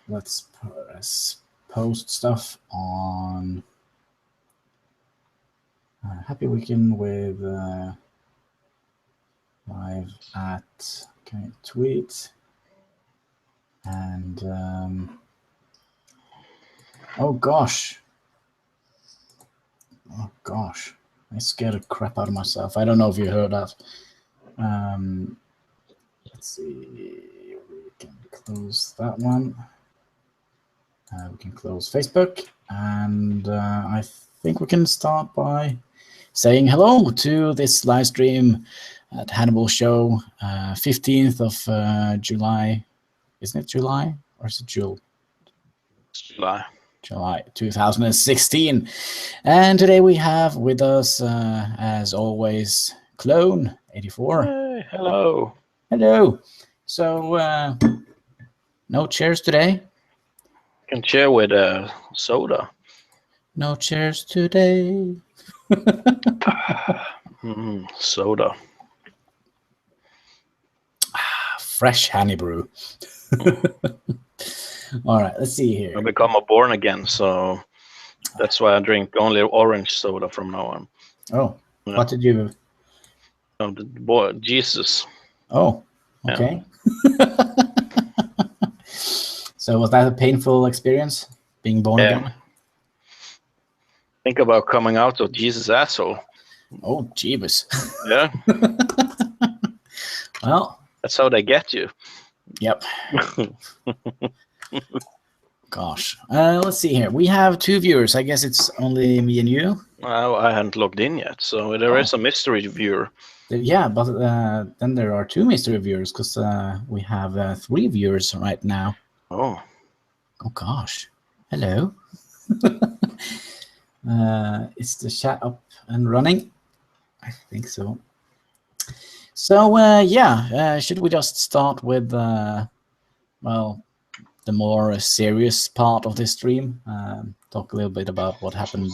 let's post stuff on Happy Weekend with live at tweet and oh gosh, I scared the crap out of myself. I don't know if you heard that. Let's see, we can close that one. We can close Facebook, and I think we can start by saying hello to this live stream at Hanniballshow, 15th of July. Isn't it July or is it June? July 2016. And today we have with us, as always, Clone 84. Hey, hello. Hello. So, no chairs today? You can share with soda. No chairs today. Soda. Fresh honey brew. All right, let's see here. I become a born again, so that's why I drink only orange soda from now on. Oh, yeah. What did you? Oh, boy, Jesus. Oh, okay. Yeah. So was that a painful experience, being born again? Think about coming out of Jesus' asshole. Oh, Jeebus. Yeah. Well, that's how they get you. Yep. Gosh. Let's see here. We have 2 viewers. I guess it's only me and you. I haven't logged in yet, so there is a mystery viewer. Yeah, but then there are 2 mystery viewers because we have 3 viewers right now. Oh gosh. Hello. Is the chat up and running? I think so. So should we just start with well, the more serious part of this stream? Talk a little bit about what happened.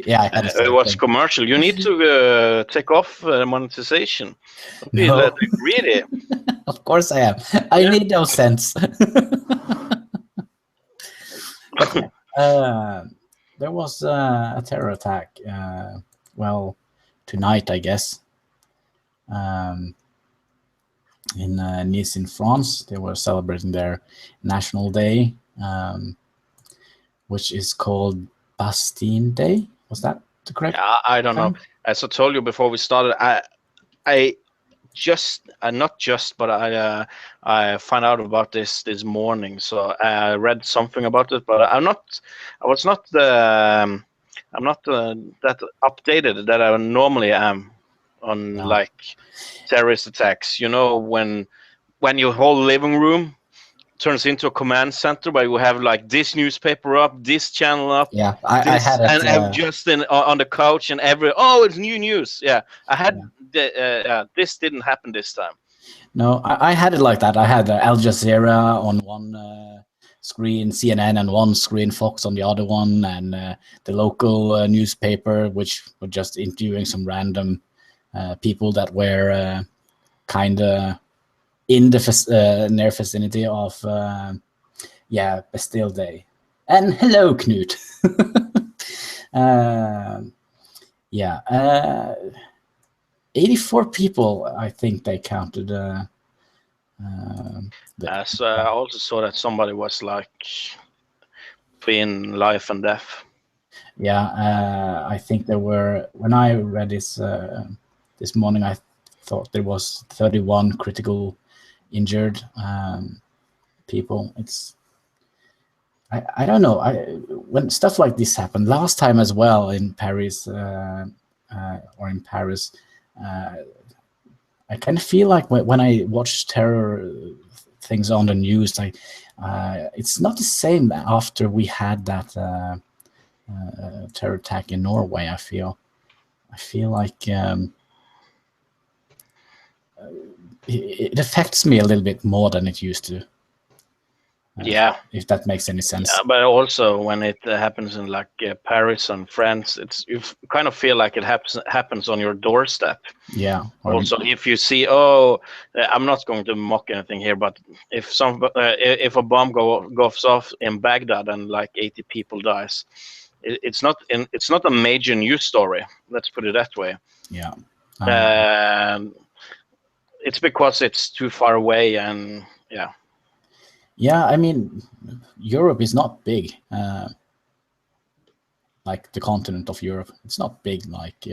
Yeah, I had it was commercial. You need to take off monetization. No. Really? Of course I am. I need no sense. But, there was a terror attack. Well, tonight, I guess. In Nice, in France, they were celebrating their National Day, which is called Bastille Day. Was that the correct? I don't know. As I told you before we started, I found out about this morning. So I read something about it, but I'm not that updated that I normally am on like terrorist attacks. You know, when your whole living room turns into a command center where you have like this newspaper up, this channel up, I had it, and I'm just on the couch and it's new news. Yeah, I had this didn't happen this time. No, I had it like that. I had Al Jazeera on one screen, CNN on one screen, Fox on the other one, and the local newspaper, which were just interviewing some random people that were kind of in the near vicinity of Bastille Day. And hello, Knut. 84 people, I think they counted. So I also saw that somebody was like between life and death. Yeah, I think there were, when I read this this morning, I thought there was 31 critical injured people. It's I don't know. When stuff like this happened last time as well in Paris I kind of feel like when I watch terror things on the news, like it's not the same after we had that terror attack in Norway. I feel like it affects me a little bit more than it used to. Yeah. if that makes any sense. Yeah, but also when it happens in like Paris and France, you kind of feel like it happens on your doorstep. Yeah. Also, if you see, I'm not going to mock anything here, but if a bomb goes off in Baghdad and like 80 people dies, it's not a major news story. Let's put it that way. Yeah. It's because it's too far away, and yeah. Yeah, I mean, Europe is not big. Like the continent of Europe, it's not big. Like,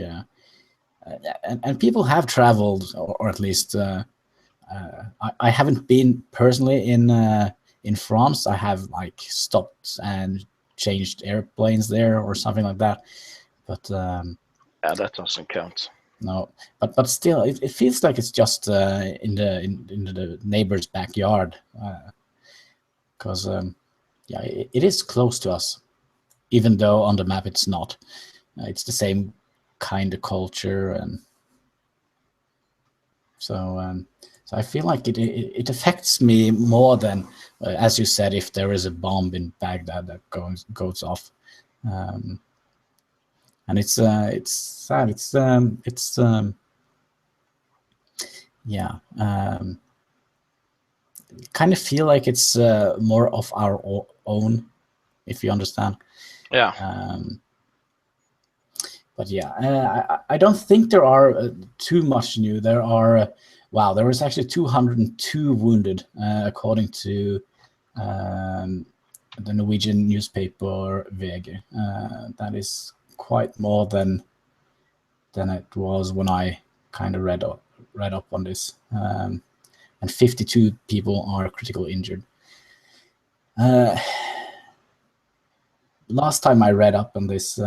and people have traveled, or at least I haven't been personally in France. I have like stopped and changed airplanes there or something like that. But yeah, that doesn't count. No, but still, it feels like it's just in the neighbor's backyard, because yeah, it is close to us, even though on the map it's not. It's the same kind of culture, and so I feel like it affects me more than, as you said, if there is a bomb in Baghdad that goes off. And it's sad. It's yeah. Kind of feel like it's more of our own, if you understand. Yeah. But yeah, I don't think there are too much new. There are, wow, there was actually 202 wounded, according to the Norwegian newspaper VG. That is quite more than it was when I kind of read up on this. And 52 people are critically injured. Last time I read up on this,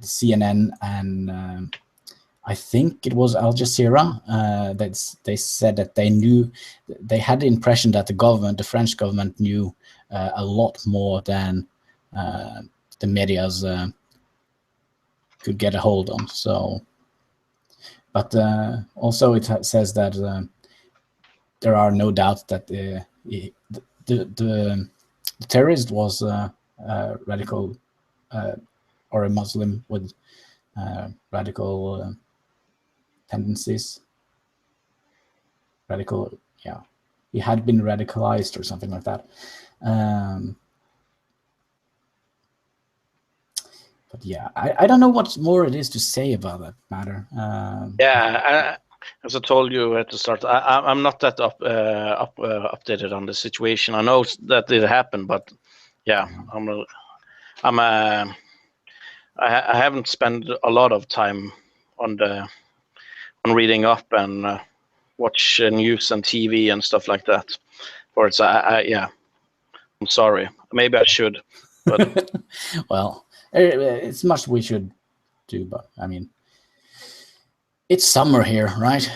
CNN and I think it was Al Jazeera, that they said that they had the impression that the French government knew a lot more than the media's could get a hold on. So, but also it says that there are no doubts that the terrorist was a radical or a Muslim with radical tendencies. Radical, yeah. He had been radicalized or something like that. But yeah, I don't know what more it is to say about that matter. Yeah, as I told you at the start, I'm not that updated on the situation. I know that it happened, but yeah, I haven't spent a lot of time on reading up and watch news and TV and stuff like that. Or it's yeah, I'm sorry. Maybe I should, but well, it's much we should do, but I mean, it's summer here, right?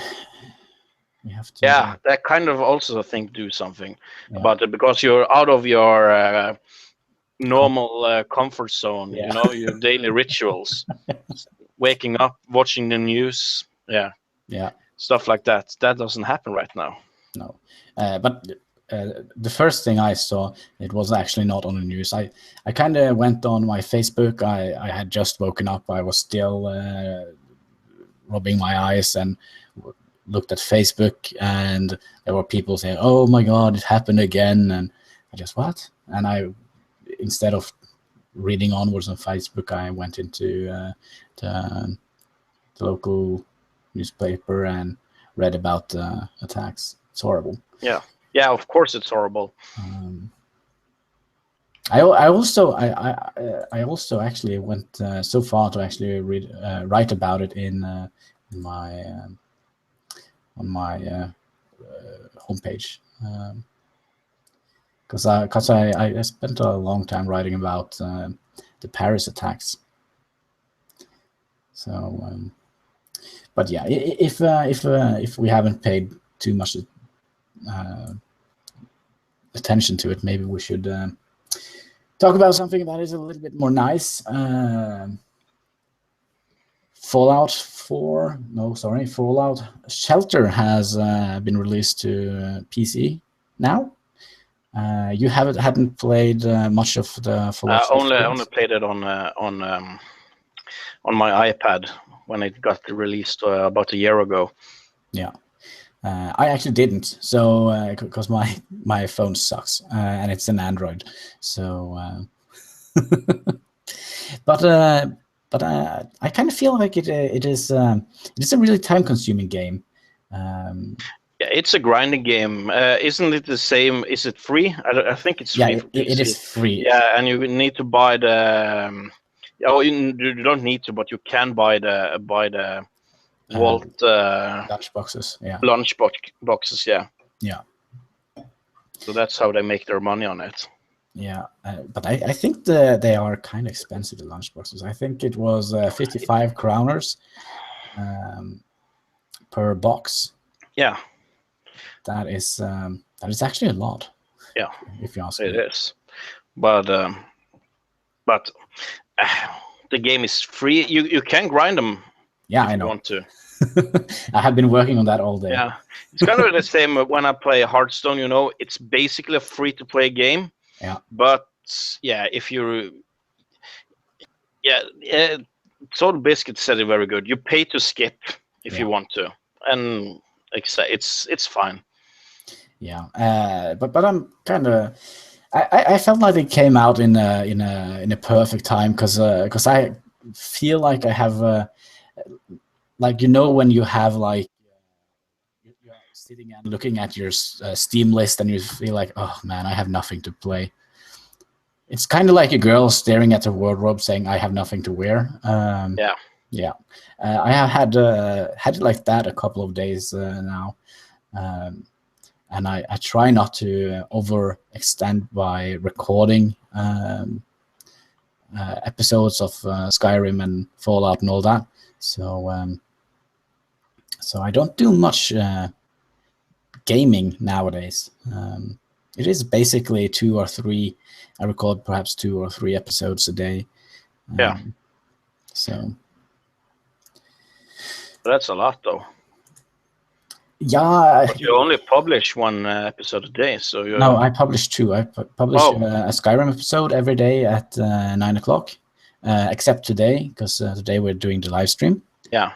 We have to. Yeah, that kind of also I think do something about it, because you're out of your normal comfort zone. Yeah. You know, your daily rituals, waking up, watching the news, yeah, stuff like that. That doesn't happen right now. No, but the first thing I saw, it was actually not on the news. I kind of went on my Facebook. I had just woken up. I was still rubbing my eyes and looked at Facebook, and there were people saying, "Oh my God, it happened again!" And I just, what? And I, instead of reading onwards on Facebook, I went into the local newspaper and read about the attacks. It's horrible. Yeah, of course it's horrible. I also actually went so far to actually write about it in my on my homepage, because I spent a long time writing about the Paris attacks. So, but yeah, if we haven't paid too much attention to it, maybe we should talk about something that is a little bit more nice. Fallout Shelter has been released to PC now. You hadn't played much of the Fallout 4 only experience? played it on my iPad when it got released about a year ago. Yeah. I actually didn't, so because my phone sucks and it's an Android, so but I kind of feel like it is a really time-consuming game. Yeah, it's a grinding game. Isn't it the same? Is it free? I think it's free for PC. It is free. Yeah, and you need to buy the. Oh, you don't need to, but you can buy the Vault lunch boxes. Yeah. lunch boxes. Yeah. Yeah. So that's how they make their money on it. Yeah, but I think they are kind of expensive, the lunch boxes. I think it was 55 kroners per box. Yeah. That is actually a lot. Yeah, if you ask me. It is, but the game is free. You can grind them. Yeah, if I know. You want to. I have been working on that all day. Yeah, it's kind of the same when I play Hearthstone. It's basically a free-to-play game. Yeah. But yeah, if you're, Total Biscuit said it very good. You pay to skip if you want to, and it's fine. Yeah, but I'm kind of. I felt like it came out in a perfect time because I feel like I have like when you have like you're sitting and looking at your Steam list and you feel like, oh man, I have nothing to play. It's kind of like a girl staring at her wardrobe saying, I have nothing to wear. Yeah. I have had it like that a couple of days now. And I try not to overextend by recording episodes of Skyrim and Fallout and all that. So I don't do much gaming nowadays. It is basically 2 or 3. I record perhaps 2 or 3 episodes a day. So that's a lot, though. Yeah. But you only publish 1 episode a day, so you. No, I publish 2. I publish a Skyrim episode every day at 9 o'clock, except today, because today we're doing the live stream. Yeah.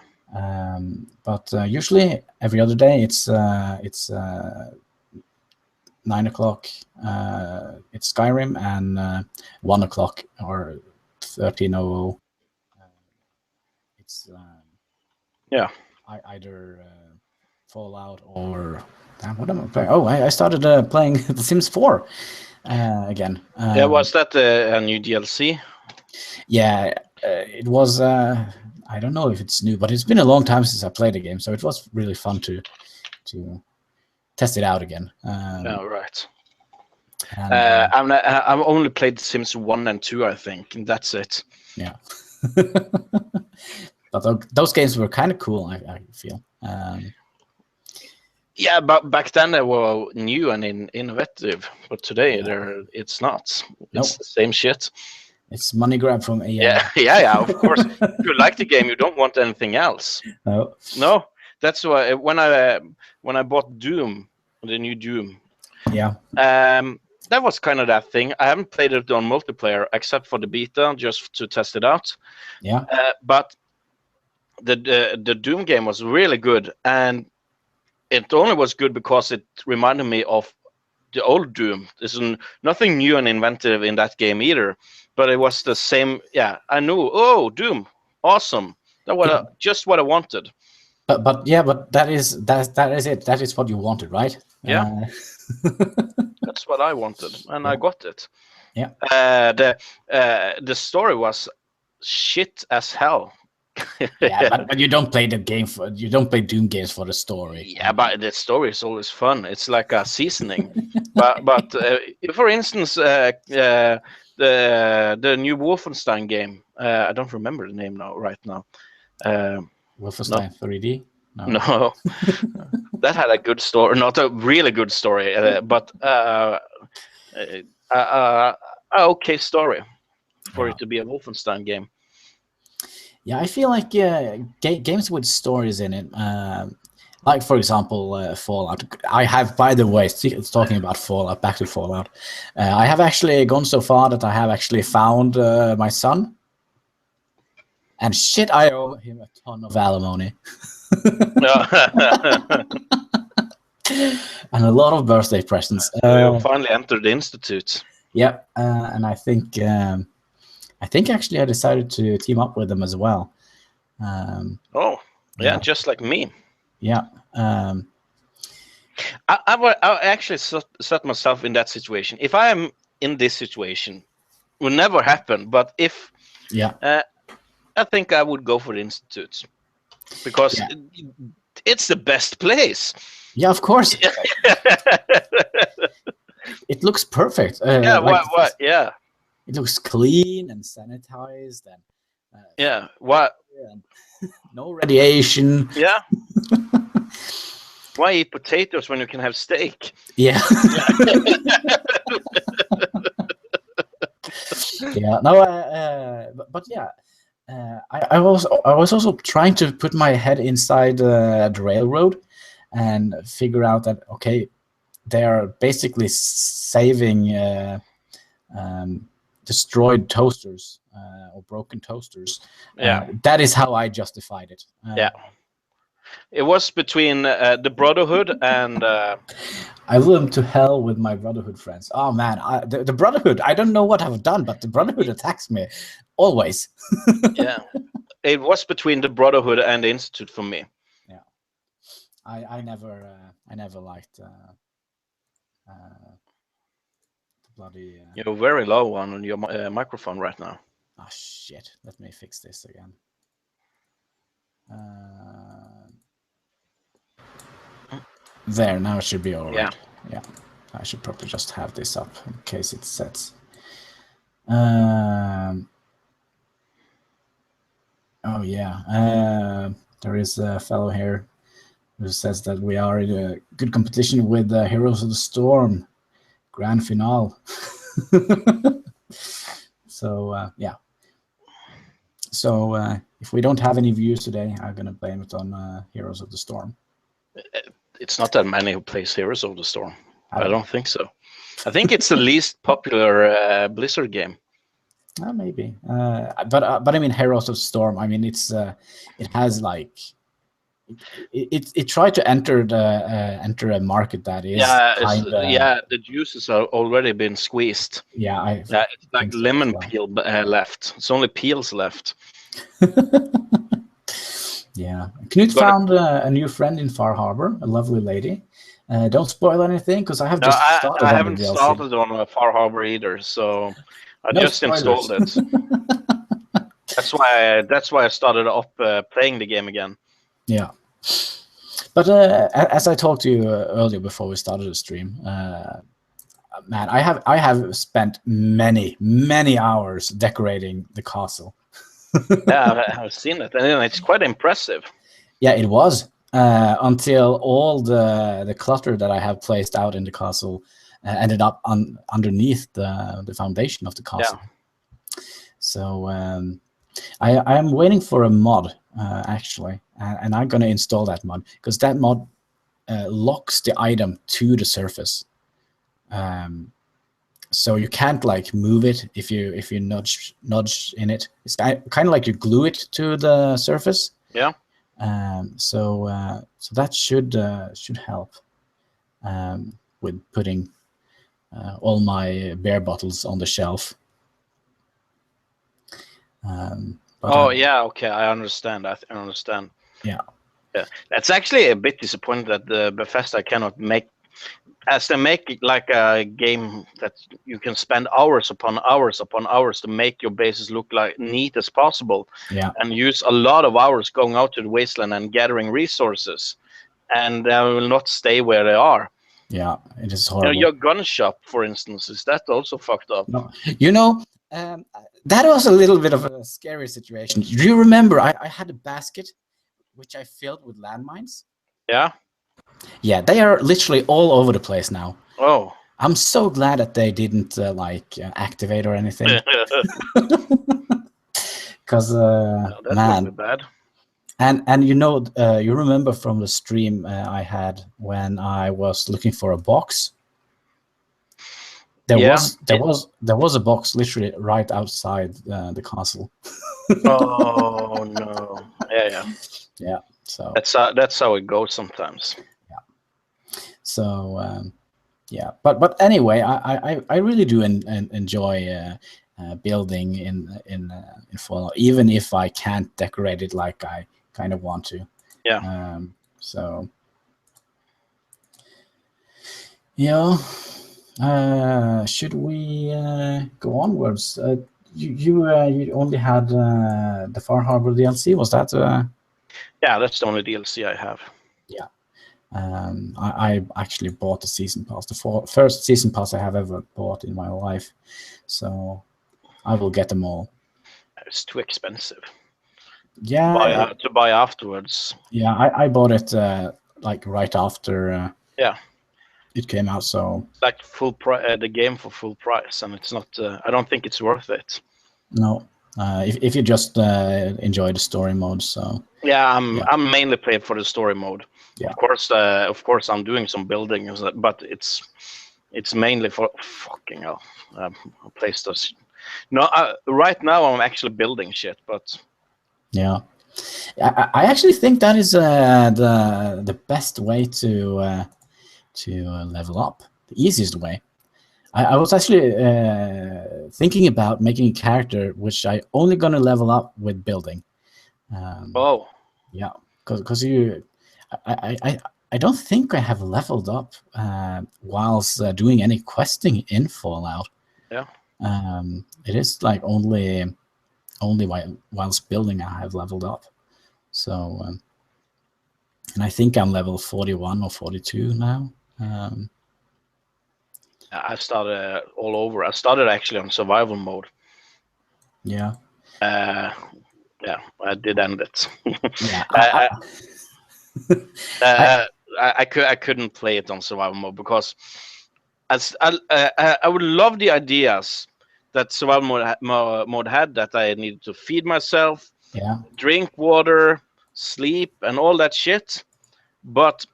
But usually every other day it's 9 o'clock. It's Skyrim, and 1 o'clock or 13:00. It's either Fallout or what am I playing? Oh, I started playing The Sims 4 again. Was that a new DLC? Yeah, it was. I don't know if it's new, but it's been a long time since I played the game, so it was really fun to test it out again. Right. I've only played The Sims 1 and 2, I think, and that's it. Yeah. But those games were kind of cool, I feel. Yeah, but back then they were new and innovative, but today it's not. It's the same shit. It's money grab from AI. Yeah, of course. If you like the game, you don't want anything else. No, that's why when I bought Doom, the new Doom. Yeah. That was kind of that thing. I haven't played it on multiplayer except for the beta, just to test it out. Yeah. But the Doom game was really good, and it only was good because it reminded me of the old Doom. There's nothing new and inventive in that game either, but it was the same. Yeah, I knew. Oh, Doom, awesome! That was just what I wanted. But that is it. That is what you wanted, right? Yeah. That's what I wanted, and I got it. Yeah. The story was shit as hell. Yeah, but you don't play you don't play Doom games for the story. Yeah, but the story is always fun. It's like a seasoning. but for instance, the new Wolfenstein game. I don't remember the name right now. Wolfenstein 3D. No. That had a good story, not a really good story, but okay story for it to be a Wolfenstein game. Yeah, I feel like games with stories in it. Like, for example, Fallout. I have, by the way, talking about Fallout, back to Fallout, I have actually gone so far that I have actually found my son. And shit, I owe him a ton of alimony. And a lot of birthday presents. You finally entered the Institute. Yeah, and I think actually I decided to team up with them as well. Yeah, just like me. Yeah. I actually set myself in that situation. If I am in this situation, it will never happen. But if I think I would go for the Institute because it's the best place. Yeah, of course. It looks perfect. Yeah. It looks clean and sanitized and no radiation. Yeah. Why eat potatoes when you can have steak? Yeah. Yeah. No. But yeah. I was also trying to put my head inside the railroad and figure out that okay, they are basically saving destroyed toasters or broken toasters. That is how I justified it. It was between the Brotherhood and... I went to hell with my Brotherhood friends. Oh man, the Brotherhood, I don't know what I've done, but the Brotherhood attacks me, always. Yeah, it was between the Brotherhood and the Institute for me. Yeah, I never liked the bloody... You're very low on your microphone right now. Oh shit, let me fix this again. There, now it should be all right. Yeah, I should probably just have this up in case it sets. Oh yeah, there is a fellow here who says that we are in a good competition with the Heroes of the Storm grand finale. So yeah. So if we don't have any views today, I'm gonna blame it on Heroes of the Storm. It's not that many who plays Heroes of the Storm. I don't think so. I think it's the least popular Blizzard game. Maybe, but I mean, Heroes of the Storm. I mean, it's it has like it tried to enter a market that is the juices are already been squeezed. Yeah, it's like lemon peel left. It's only peels left. Yeah, Knut found a new friend in Far Harbor, a lovely lady. Don't spoil anything because I have just started. I haven't started on Far Harbor either, so I just installed it. That's why I started up playing the game again. Yeah, but as I talked to you earlier before we started the stream, man, I have spent many hours decorating the castle. Yeah, I've seen it, and it's quite impressive. Yeah, it was until all the clutter that I have placed out in the castle ended up underneath the foundation of the castle. Yeah. So I am waiting for a mod actually, and I'm gonna install that mod because that mod locks the item to the surface. So you can't like move it if you nudge in it. It's kind of like you glue it to the surface. Yeah. So that should help with putting all my beer bottles on the shelf. Yeah, okay, I understand. I understand. Yeah. That's actually a bit disappointing that the Bethesda cannot make. As they make like a game that you can spend hours upon hours to make your bases look like neat as possible, and use a lot of hours going out to the wasteland and gathering resources, and they will not stay where they are. Yeah, it is horrible. Your gun shop, for instance, is that also fucked up? No. That was a little bit of a scary situation. Do you remember I had a basket which I filled with landmines? Yeah. Yeah, they are literally all over the place now. Oh. I'm so glad that they didn't activate or anything. Because that's man, bad. And you remember from the stream I had when I was looking for a box. There was a box literally right outside the castle. Oh no! Yeah. So that's how it goes sometimes. Yeah. So yeah, but anyway, I really do enjoy building in Fallout, even if I can't decorate it like I kind of want to. Yeah. So yeah. Should we go onwards? You only had the Far Harbor DLC. Was that? Yeah, that's the only DLC I have. Yeah. I actually bought the season pass, the first season pass I have ever bought in my life. So I will get them all. It's too expensive. Yeah. To buy afterwards. Yeah, I bought it like right after. Yeah. It came out, so it's like full price, the game for full price, and it's not. I don't think it's worth it. No, if you just enjoy the story mode, so yeah, I'm mainly playing for the story mode. Yeah. Of course, I'm doing some building, but it's mainly for fucking hell. PlayStation. No, right now I'm actually building shit, but yeah. I actually think that is the best way to level up. The easiest way. I was actually thinking about making a character which I only gonna level up with building. Oh. Yeah, because I don't think I have leveled up whilst doing any questing in Fallout. Yeah. It is like only whilst building I have leveled up. So, and I think I'm level 41 or 42 now. I started all over. I started actually on survival mode. Yeah. Yeah, I did end it. Yeah. I couldn't play it on survival mode because I would love the ideas that survival mode had, that I needed to feed myself, drink water, sleep, and all that shit. But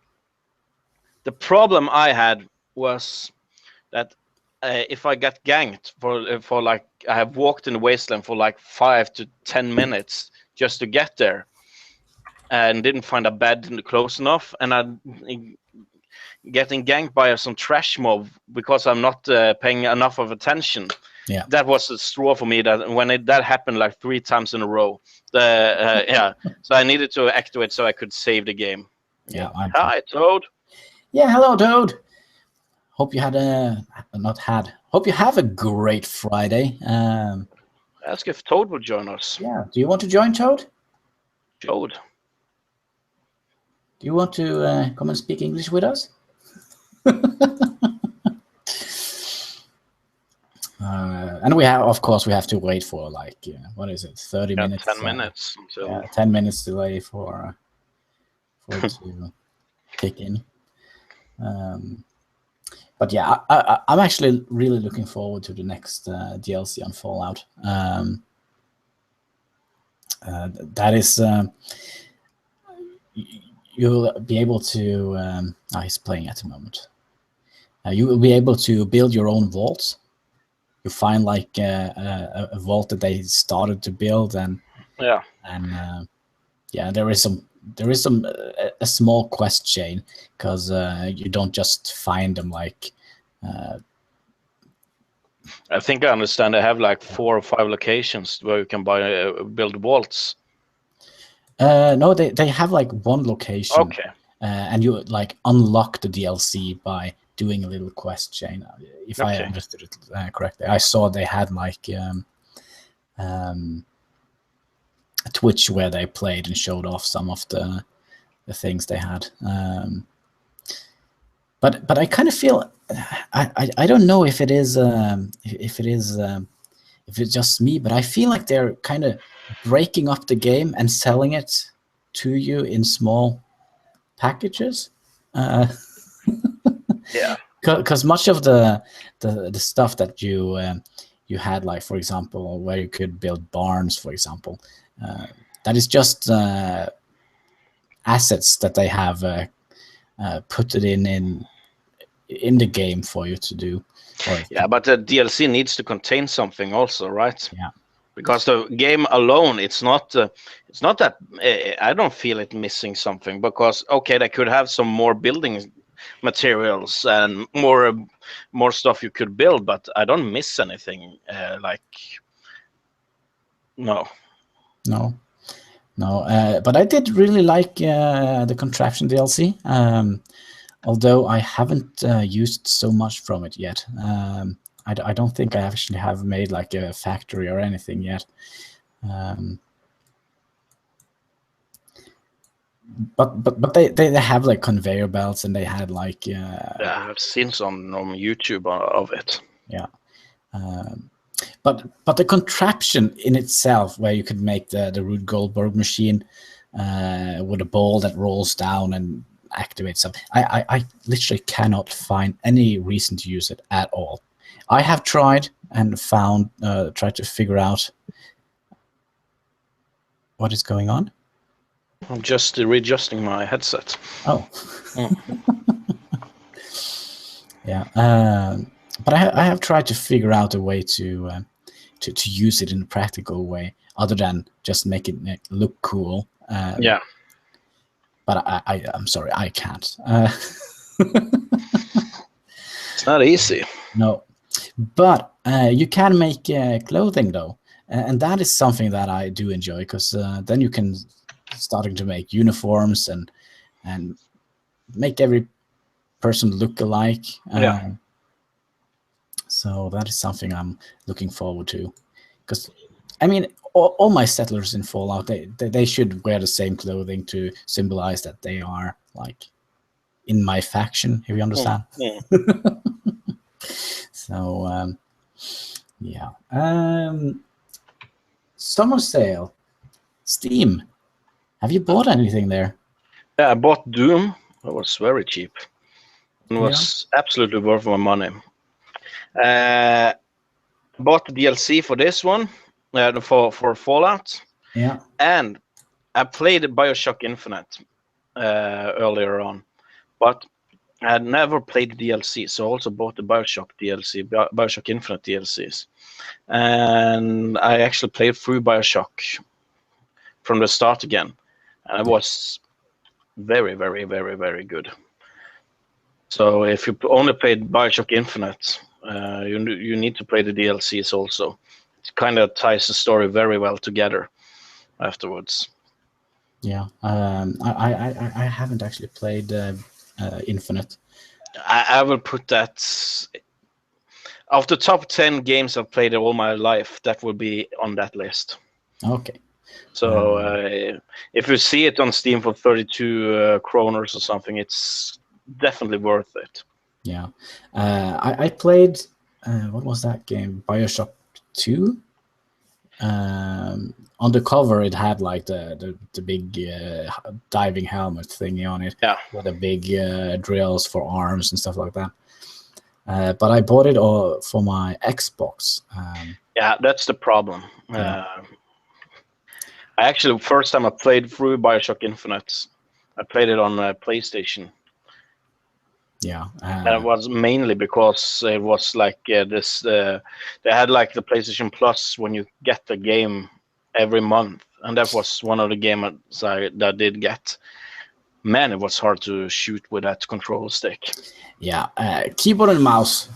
the problem I had was that if I got ganked for like, I have walked in the wasteland for like 5 to 10 minutes just to get there, and didn't find a bed close enough, and I'm getting ganked by some trash mob because I'm not paying enough of attention. Yeah, that was a straw for me. That when that happened like 3 times in a row, yeah, so I needed to activate so I could save the game. Yeah. Hi, Toad. Yeah, hello, Toad. Hope you had hope you have a great Friday. Ask if Toad would join us. Yeah. Do you want to join, Toad? Toad. Do you want to come and speak English with us? And we have, of course, we have to wait for like what is it, 30 minutes? 10 minutes until 10 minutes delay for it to kick in. But yeah, I'm actually really looking forward to the next DLC on Fallout. That is, you'll be able to. He's playing at the moment. You will be able to build your own vaults. You find like a vault that they started to build, and yeah, there is a small quest chain, because you don't just find them like. I think I understand. They have like 4 or 5 locations where you can build vaults. No, they have like one location. Okay. And you like unlock the DLC by doing a little quest chain. If I understood it correctly, I saw they had like a Twitch where they played and showed off some of the things they had. But I kind of feel I don't know if it is if it's just me, but I feel like they're kind of breaking up the game and selling it to you in small packages. Yeah, because much of the stuff that you had, like for example where you could build barns, for example, that is just assets that they have put it in the game for you to do. Yeah, but the DLC needs to contain something also, right? Yeah. Because the game alone, it's not that I don't feel it missing something. Because okay, they could have some more building materials and more stuff you could build, but I don't miss anything. No. But I did really like the Contraption DLC. Although I haven't used so much from it yet. I don't think I actually have made like a factory or anything yet. But they have like conveyor belts, and they had like Yeah, I've seen some on YouTube of it. Yeah. But the contraption in itself, where you could make the Rube Goldberg machine with a ball that rolls down and activates something, I literally cannot find any reason to use it at all. I have tried and tried to figure out what is going on. I'm just readjusting my headset. Oh. Yeah. But I have tried to figure out a way to use it in a practical way, other than just make it look cool. Yeah. But I'm sorry, I can't. It's not easy. No. But you can make clothing, though. And that is something that I do enjoy, because then you can starting to make uniforms and make every person look alike. Yeah. So that is something I'm looking forward to, because I mean, all my settlers in Fallout, they should wear the same clothing to symbolize that they are like in my faction, if you understand. So yeah. Summer sale, Steam. Have you bought anything there? Yeah, I bought Doom. It was very cheap. It was absolutely worth my money. Bought the DLC for this one, for Fallout. Yeah. And I played BioShock Infinite earlier on, but I had never played the DLC, so I also bought the BioShock DLC, BioShock Infinite DLCs. And I actually played through BioShock from the start again. And it was very, very, very, very good. So if you only played BioShock Infinite, you need to play the DLCs also. It kind of ties the story very well together afterwards. Yeah. I haven't actually played Infinite. I will put that of the top 10 games I've played all my life, that will be on that list. Okay. So if you see it on Steam for 32 kroners or something, it's definitely worth it. Yeah. I played, what was that game? BioShock 2? On the cover, it had like the big diving helmet thingy on it. Yeah. With the big drills for arms and stuff like that. But I bought it for my Xbox. Yeah, that's the problem. I actually, first time I played through BioShock Infinite, I played it on PlayStation. Yeah. And it was mainly because it was like this. They had like the PlayStation Plus when you get the game every month, and that was one of the games I did get. Man, it was hard to shoot with that control stick. Yeah, keyboard and mouse.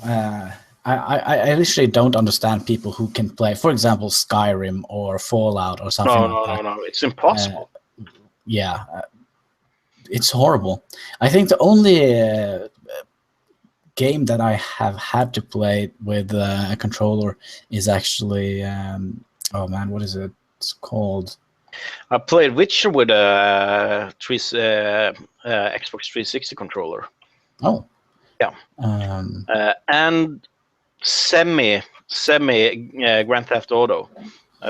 I literally don't understand people who can play, for example, Skyrim or Fallout or something like that. No, it's impossible. Yeah, it's horrible. I think the only game that I have had to play with a controller is actually, oh man, what is it? It's called. I played Witcher with a Xbox 360 controller. Oh. Yeah. And semi Grand Theft Auto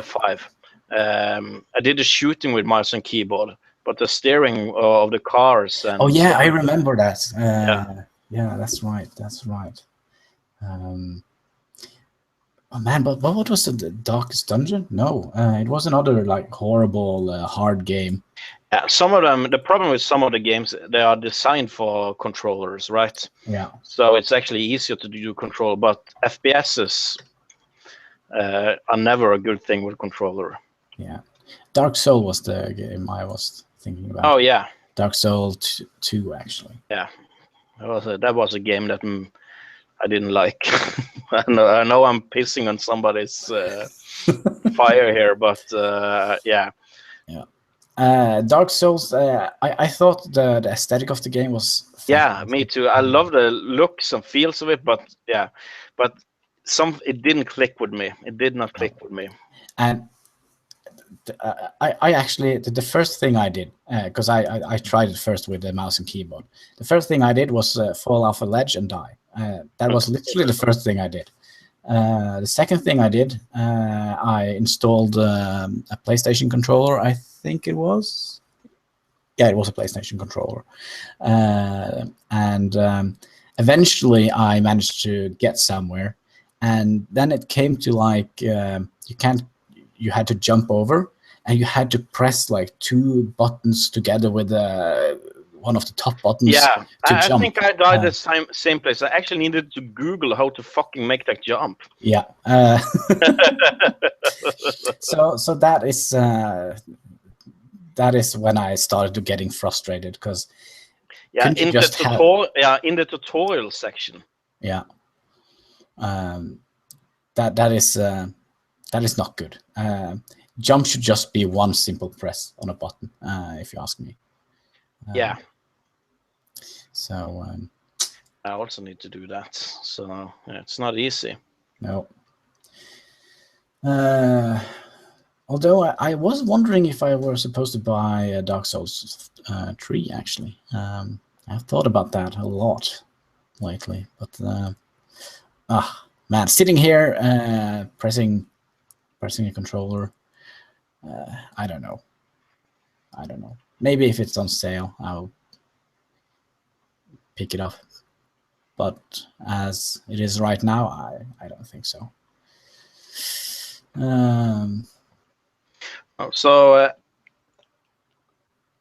5. I did the shooting with mouse and keyboard, but the steering of the cars and. Oh yeah, I remember that. Yeah, that's right. Oh man, but what was the Darkest Dungeon? No, it was another like horrible hard game. Yeah, some of them. The problem with some of the games, they are designed for controllers, right? Yeah. So it's actually easier to do control, but FPSs are never a good thing with controller. Yeah, Dark Soul was the game I was thinking about. Oh yeah, Dark Soul 2 actually. yeah. That was a game that I didn't like. I know I'm pissing on somebody's fire here, but yeah. Yeah. Dark Souls. I thought the aesthetic of the game was fantastic. Yeah, me too. I love the looks and feels of it, but yeah, but it didn't click with me. It did not click with me. And I actually the first thing I did, because I tried it first with the mouse and keyboard. The first thing I did was fall off a ledge and die. That was literally the first thing I did. The second thing I did, I installed a PlayStation controller. I think it was. Yeah, it was a PlayStation controller. And eventually I managed to get somewhere. And then it came to like, you had to jump over and you had to press like 2 buttons together with one of the top buttons. Yeah, to I jump. think I died the same place. I actually needed to Google how to fucking make that jump. Yeah. So that is when I started getting frustrated because in the tutorial section. Yeah. That is not good. Jump should just be one simple press on a button, if you ask me. Yeah. So I also need to do that. So yeah, it's not easy. No. Although I was wondering if I were supposed to buy Dark Souls 3, actually. I've thought about that a lot lately, but man, sitting here pressing a controller, I don't know. Maybe if it's on sale, I'll pick it up. But as it is right now, I don't think so. So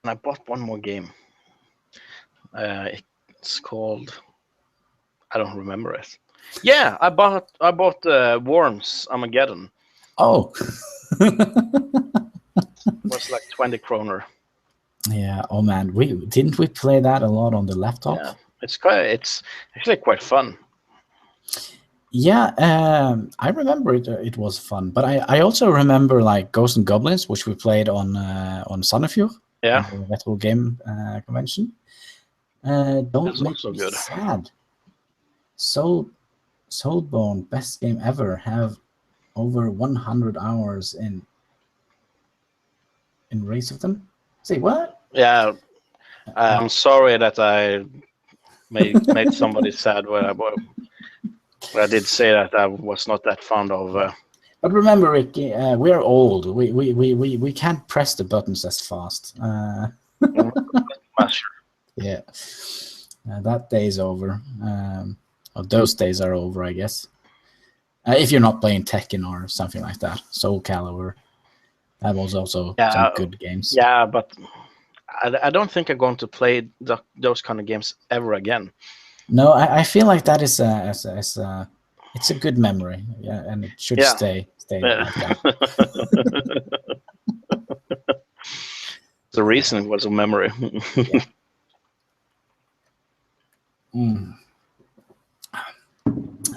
I bought one more game. It's called, I don't remember it. Yeah, I bought Worms Armageddon. Oh. It was like 20 kroner. Yeah. Oh man, didn't we play that a lot on the laptop? Yeah, it's actually quite fun. Yeah, I remember it was fun, but I also remember like Ghosts and Goblins, which we played on Sandefjord. Yeah, the retro game convention. Don't make me good. Sad. Soulborn, best game ever, have over 100 hours in race of them. Say what? Yeah, I'm sorry that I made somebody sad when I did say that I was not that fond of. But remember, Ricky, we're old. We can't press the buttons as fast. Yeah, that day's over. Or those days are over, I guess. If you're not playing Tekken or something like that, Soul Calibur, that was also some good games. Yeah, but I don't think I'm going to play those kind of games ever again. No, I feel like that is it's a good memory, yeah, and it should stay like that. The reason was a memory.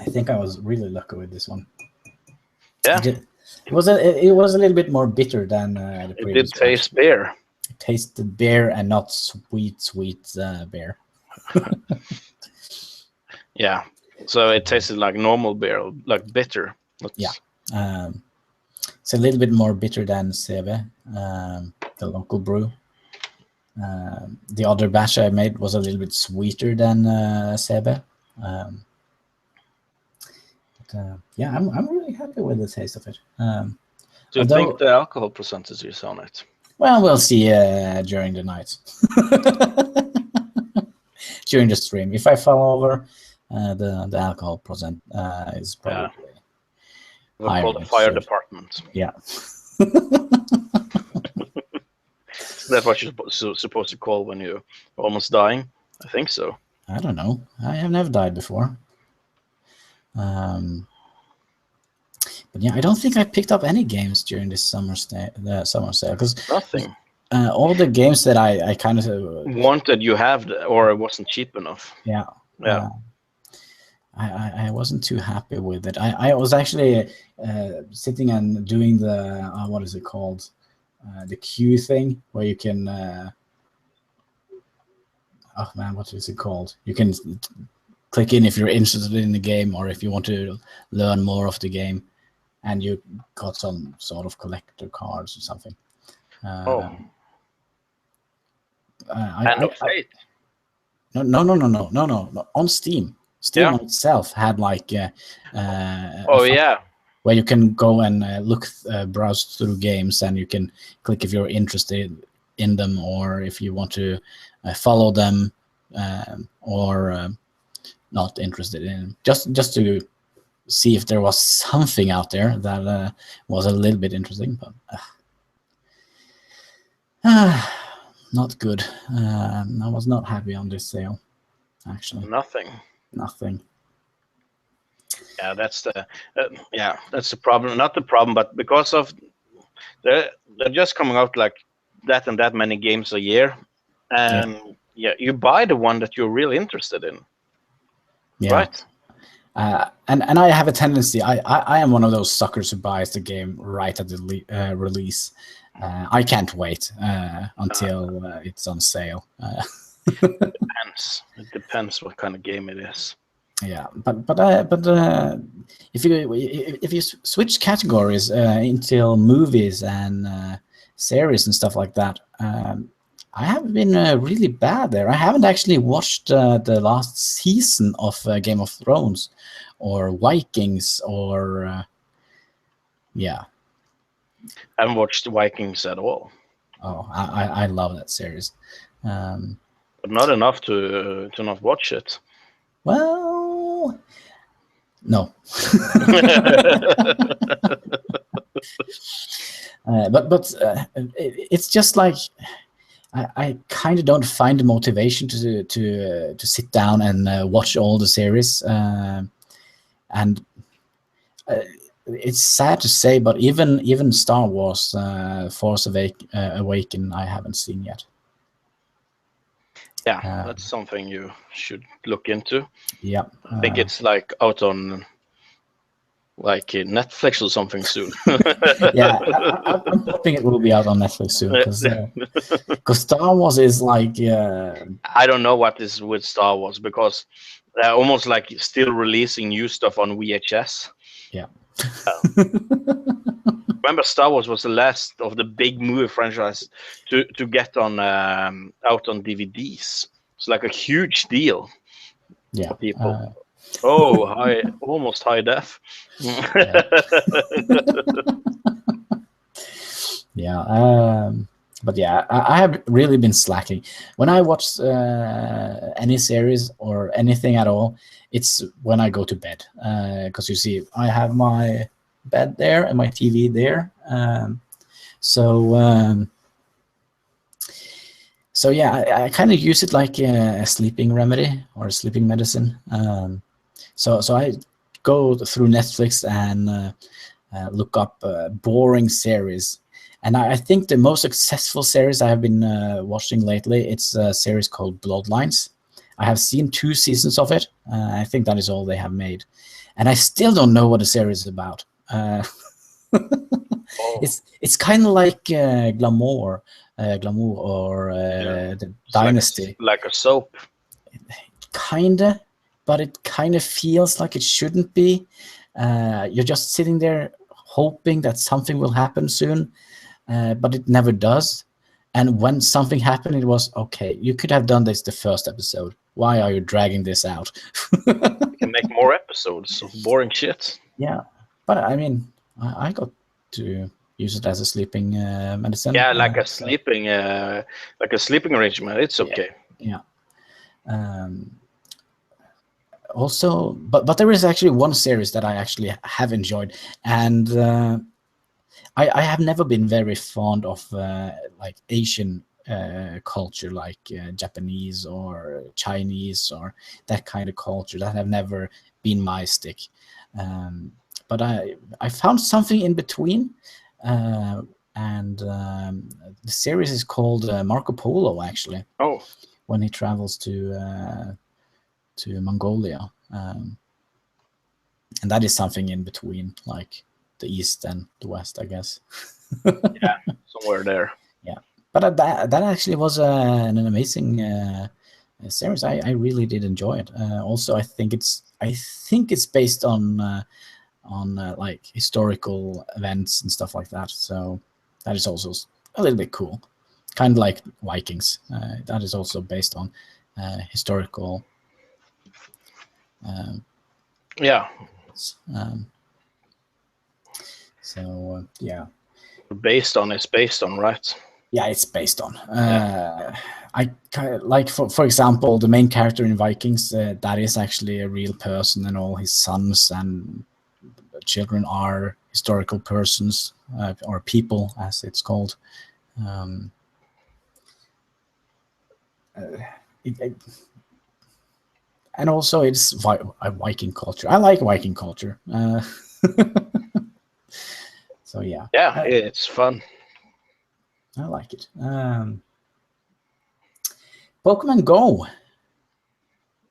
I think I was really lucky with this one. Yeah, it was a little bit more bitter than the previous. It did taste beer. It tasted beer and not sweet beer. Yeah, so it tasted like normal beer, like bitter. Yeah, it's a little bit more bitter than Sebe, the local brew. The other batch I made was a little bit sweeter than Sebe. Yeah, I'm really happy with the taste of it. Do you think the alcohol percentage is on it? Well, we'll see during the night. During the stream. If I fall over, the alcohol percent is We'll call the fire department. Yeah. That's what you're supposed to call when you're almost dying. I think so. I don't know. I have never died before. But yeah, I don't think I picked up any games during this summer sale because Nothing. All the games that I kind of wanted you have, or it wasn't cheap enough. Yeah. Yeah. I wasn't too happy with it. I was actually sitting and doing the what is it called, the queue thing where you can oh man, what is it called? You can click in if you're interested in the game or if you want to learn more of the game, and you got some sort of collector cards or something. Hand of Fate. No. On Steam. Steam on itself had like where you can go and browse through games, and you can click if you're interested in them or if you want to follow them or not interested in them. Just to see if there was something out there that was a little bit interesting, but not good. I was not happy on this sale, actually. Nothing. Yeah, that's the problem. Not the problem, but because of they're just coming out like that and that many games a year, and you buy the one that you're really interested in. Yeah. Right. And I have a tendency. I am one of those suckers who buys the game right at the release. I can't wait until it's on sale. It depends what kind of game it is. Yeah, but if you switch categories into movies and series and stuff like that, I have been really bad there. I haven't actually watched the last season of Game of Thrones or Vikings or I haven't watched Vikings at all. Oh, I love that series. But not enough to not watch it. Well, no. But it's just like I kind of don't find the motivation to sit down and watch all the series, and it's sad to say, but even Star Wars Force Awakens I haven't seen yet. Yeah, that's something you should look into. Yeah, I think it's like out on like Netflix or something soon. Yeah, I'm hoping it will be out on Netflix soon because Star Wars is like. I don't know what is with Star Wars because they're almost like still releasing new stuff on VHS. Yeah. Remember, Star Wars was the last of the big movie franchise to get on out on DVDs. It's like a huge deal for people. Almost high def. But yeah, I have really been slacking. When I watch any series or anything at all, it's when I go to bed. Because you see, I have my bed there and my TV there. So yeah, I kind of use it like a sleeping remedy or a sleeping medicine. So I go through Netflix and look up boring series. And I think the most successful series I have been watching lately, it's a series called Bloodlines. I have seen 2 seasons of it. I think that is all they have made. And I still don't know what the series is about. It's kind of like Glamour or the Dynasty. Like a soap. Kinda, but it kind of feels like it shouldn't be. You're just sitting there hoping that something will happen soon. But it never does. And when something happened, it was, okay, you could have done this the first episode. Why are you dragging this out? You can make more episodes of boring shit. Yeah, but I mean, I got to use it as a sleeping medicine. Yeah, like a sleeping arrangement. It's okay. Yeah. also, but there is actually one series that I actually have enjoyed, and I have never been very fond of like Asian culture, like Japanese or Chinese or that kind of culture. That have never been my stick. But I found something in between, and the series is called Marco Polo, actually. Oh, When he travels to Mongolia, and that is something in between, like the East and the West, I guess. yeah, somewhere there. Yeah, but that actually was an amazing series. I really did enjoy it. Also, I think it's based on like historical events and stuff like that. So that is also a little bit cool, kind of like Vikings. That is also based on historical. Yeah, So yeah. based on, it's based on, right? Yeah, it's based on. I like, for example, the main character in Vikings. That is actually a real person, and all his sons and children are historical persons or people, as it's called. And also, it's Viking culture. I like Viking culture. So yeah. Yeah, it's fun. I like it. Pokemon Go.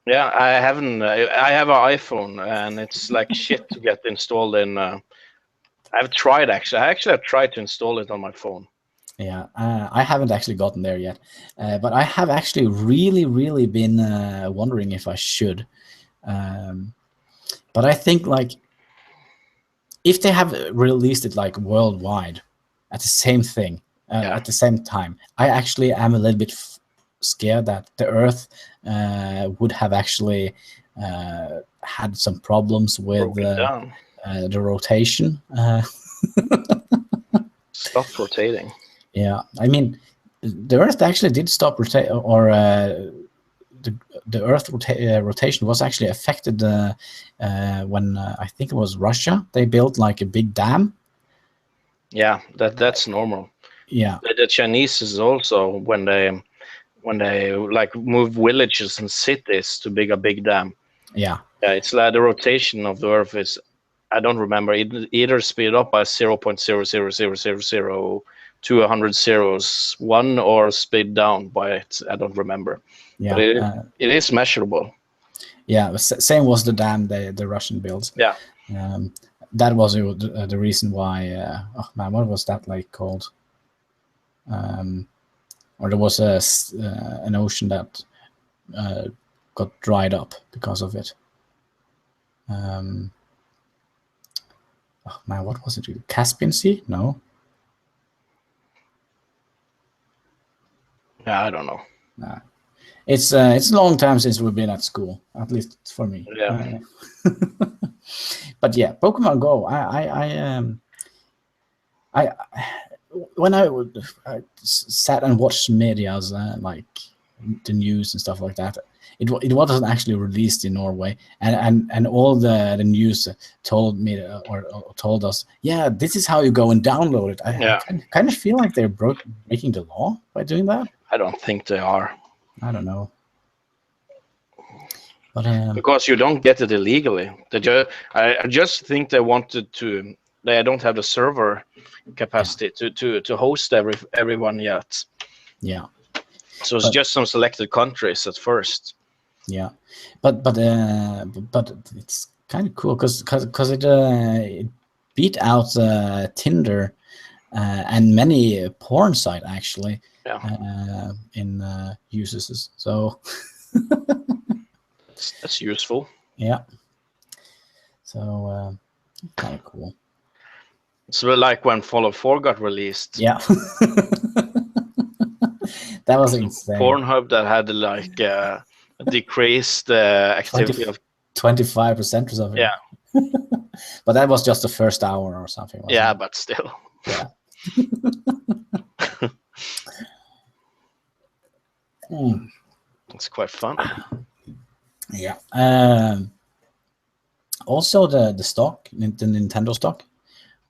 Yeah, I haven't. I have an iPhone, and it's like shit to get installed in. I've tried actually. I've tried to install it on my phone. Yeah, I haven't actually gotten there yet, but I have actually really been wondering if I should. But I think, like, if they have released it like worldwide at the same thing at the same time, I actually am a little bit scared that the Earth would have actually had some problems with the rotation. Stop rotating. Yeah, I mean, the Earth actually did stop rotating, or the Earth rotation was actually affected when I think it was Russia. They built like a big dam. Yeah, that's normal. Yeah, The Chinese is also when they like move villages and cities to a big dam. yeah. Yeah, it's like the rotation of the Earth is, I don't remember, either speed up by 0.00000 to 100 zeros one, or speed down by it. I don't remember. Yeah, but it is measurable. Yeah, same was the dam the Russian built. Yeah. That was the reason why. Oh man, what was that lake called? Or there was an ocean that got dried up because of it. Oh man, what was it? Caspian Sea? No. Yeah, I don't know. Nah. It's a long time since we've been at school, at least for me. Yeah. But yeah, Pokemon Go. When I sat and watched medias like the news and stuff like that, it wasn't actually released in Norway, and all the news told me or told us, yeah, this is how you go and download it. I kind of feel like they're breaking the law by doing that. I don't think they are. I don't know. But because you don't get it illegally. I just think they wanted to. They don't have the server capacity to host everyone yet. Yeah. So it's just some selected countries at first. Yeah, but it's kind of cool because it beat out Tinder and many porn site actually in uses. So that's useful. Yeah. So kind of cool. So like when Fallout 4 got released. Yeah. That was insane. Pornhub that had like decreased activity of 25% or something. Yeah. But that was just the first hour or something. Yeah, but still. Yeah. It's quite fun. Yeah. Also, the stock, the Nintendo stock,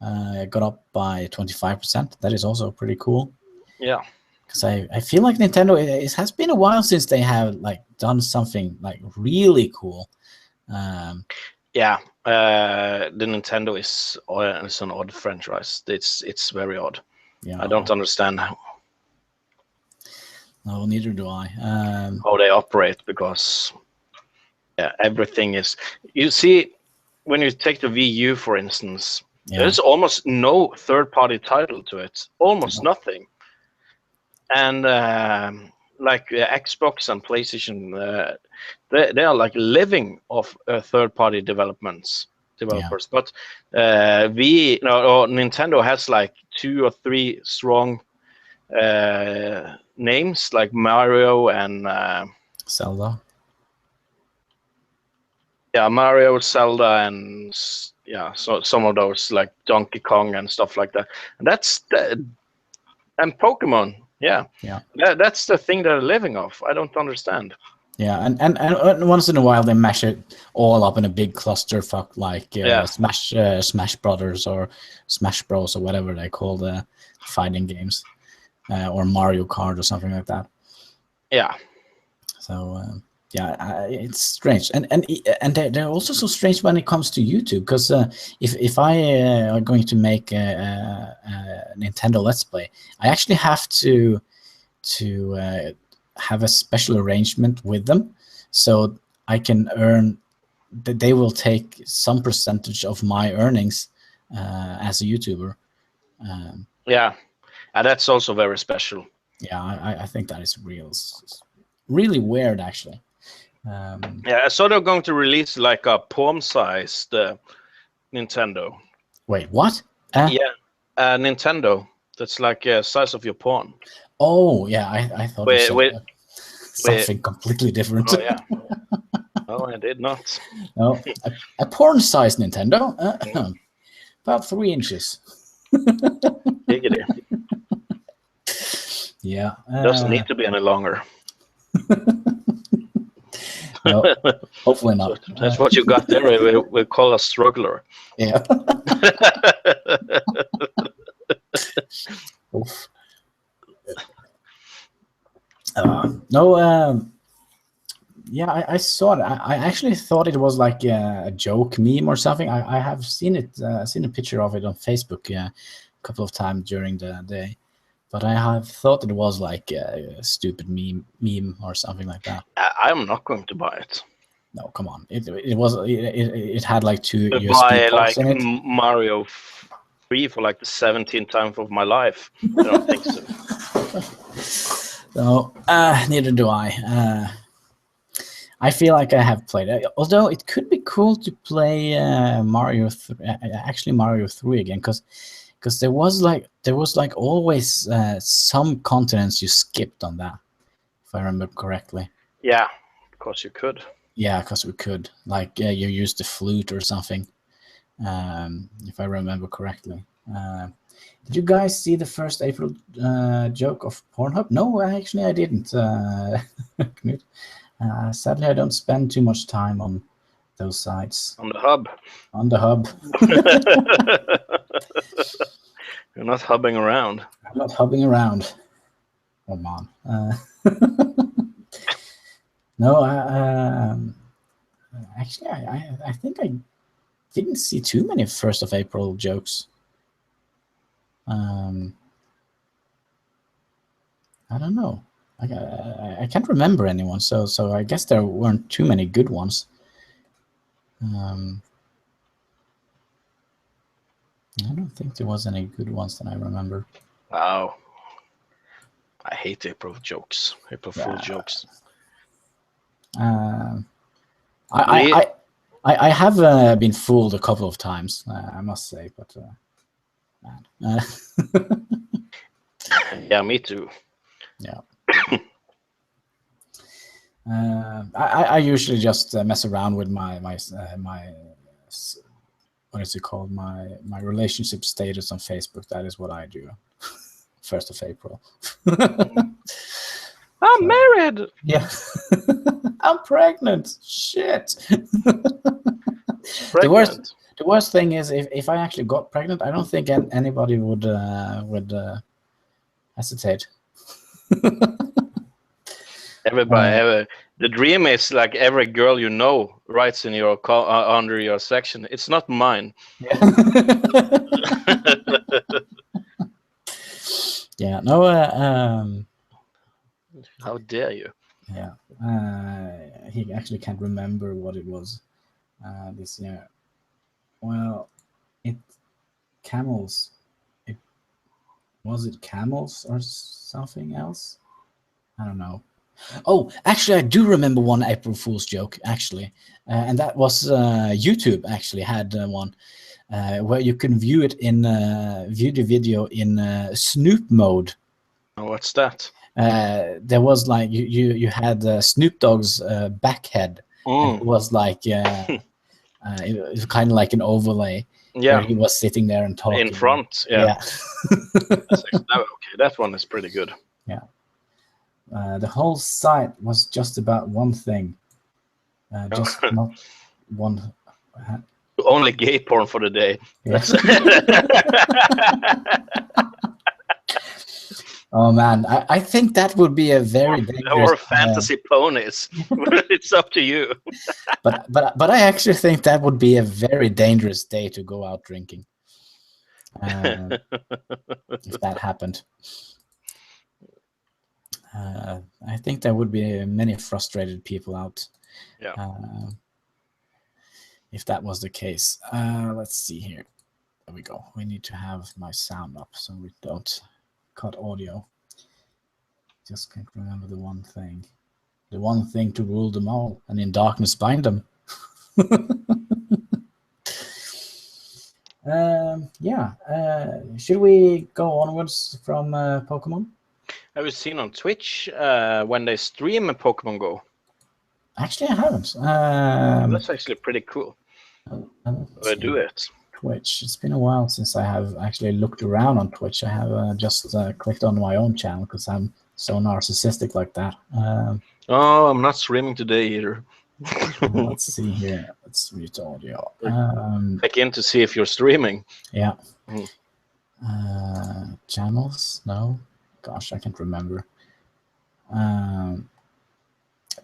got up by 25%. That is also pretty cool. Yeah. Because I feel like Nintendo, it has been a while since they have like done something like really cool. Yeah, the Nintendo is an odd franchise. It's very odd. Yeah. I don't understand No, neither do I. how they operate, because everything is. You see, when you take the Wii U, for instance, Yeah. there's almost no third-party title to it. Almost nothing. And like Xbox and PlayStation, they are like living off third-party developers. But Nintendo has like 2 or 3 strong names like Mario and Zelda. Mario, Zelda, and so some of those like Donkey Kong and stuff like that. And and Pokemon. Yeah. That's the thing they're living off. I don't understand. Yeah, and once in a while they mash it all up in a big clusterfuck like Smash Brothers or Smash Bros or whatever they call the fighting games, or Mario Kart or something like that. Yeah. So it's strange, and they're also so strange when it comes to YouTube, because if I are going to make a Nintendo Let's Play, I actually have to have a special arrangement with them, so I can earn that they will take some percentage of my earnings as a YouTuber. And that's also very special. Yeah, I think that is really weird, actually. So they're going to release like a palm-sized Nintendo. Wait, what? Nintendo that's like the size of your palm. Oh, yeah, I thought you said something completely different. Oh, yeah. No, I did not. No, a porn-sized Nintendo, about 3 inches. Giggity. Yeah. Doesn't need to be any longer. No, hopefully not. So that's what you got there. We call a struggler. Yeah. Oof. No. Yeah, I saw it. I actually thought it was like a joke meme or something. I have seen it, seen a picture of it on Facebook a couple of times during the day, but I have thought it was like a stupid meme or something like that. I'm not going to buy it. No, come on. It had like 2 to USB buy ports like in it. Mario 3 for like the 17th time of my life. I don't think so. So neither do I. I feel like I have played it. Although it could be cool to play Mario 3 again, because there was like always some continents you skipped on that, if I remember correctly. Yeah, of course you could. Yeah, because we could. Like you used the flute or something, if I remember correctly. Did you guys see the 1st April joke of Pornhub? No, actually I didn't. Knut. Sadly, I don't spend too much time on those sites. On the hub. On the hub. You're not hubbing around. I'm not hubbing around. Oh, man. No, actually, I think I didn't see too many 1st of April jokes. I don't know. I can't remember anyone, so I guess there weren't too many good ones. I don't think there was any good ones that I remember. Wow. I hate April jokes. April Fool jokes. I have been fooled a couple of times, I must say, but man. Yeah, me too. Yeah. I usually just mess around with my what is it called, my relationship status on Facebook. That is what I do. 1st of April. I'm married. Yeah. I'm pregnant. Shit. Pregnant. The worst thing is if I actually got pregnant, I don't think anybody would hesitate. Everybody, the dream is like every girl you know writes in your under your section. It's not mine. Yeah. Yeah. No. How dare you? Yeah. He actually can't remember what it was this year. Well, camels. Was it camels or something else? I don't know. Oh, actually, I do remember one April Fool's joke, actually. And that was YouTube actually had one where you can view it in view the video in Snoop mode. Oh, what's that? There was like you had Snoop Dogg's back head. And it was like it was kind of like an overlay. Yeah, where he was sitting there and talking in front. Yeah. Yeah. Okay, that one is pretty good. Yeah. The whole site was just about one thing. Just not one. Only gay porn for the day. Yeah. Oh man, I think that would be a very dangerous. Or fantasy ponies. It's up to you. But I actually think that would be a very dangerous day to go out drinking. If that happened. I think there would be many frustrated people out. Yeah. If that was the case. Let's see here. There we go. We need to have my sound up so we don't cut audio. Just can't remember the one thing. The one thing to rule them all, and in darkness bind them. Yeah. Should we go onwards from Pokemon? Have you seen on Twitch when they stream a Pokemon Go? Actually, I haven't. That's actually pretty cool. They do it. Twitch. It's been a while since I have actually looked around on Twitch. I have just clicked on my own channel because I'm so narcissistic like that. Oh, I'm not streaming today either. Let's see here. Let's mute audio. Check in to see if you're streaming. Yeah. Channels? No. Gosh, I can't remember.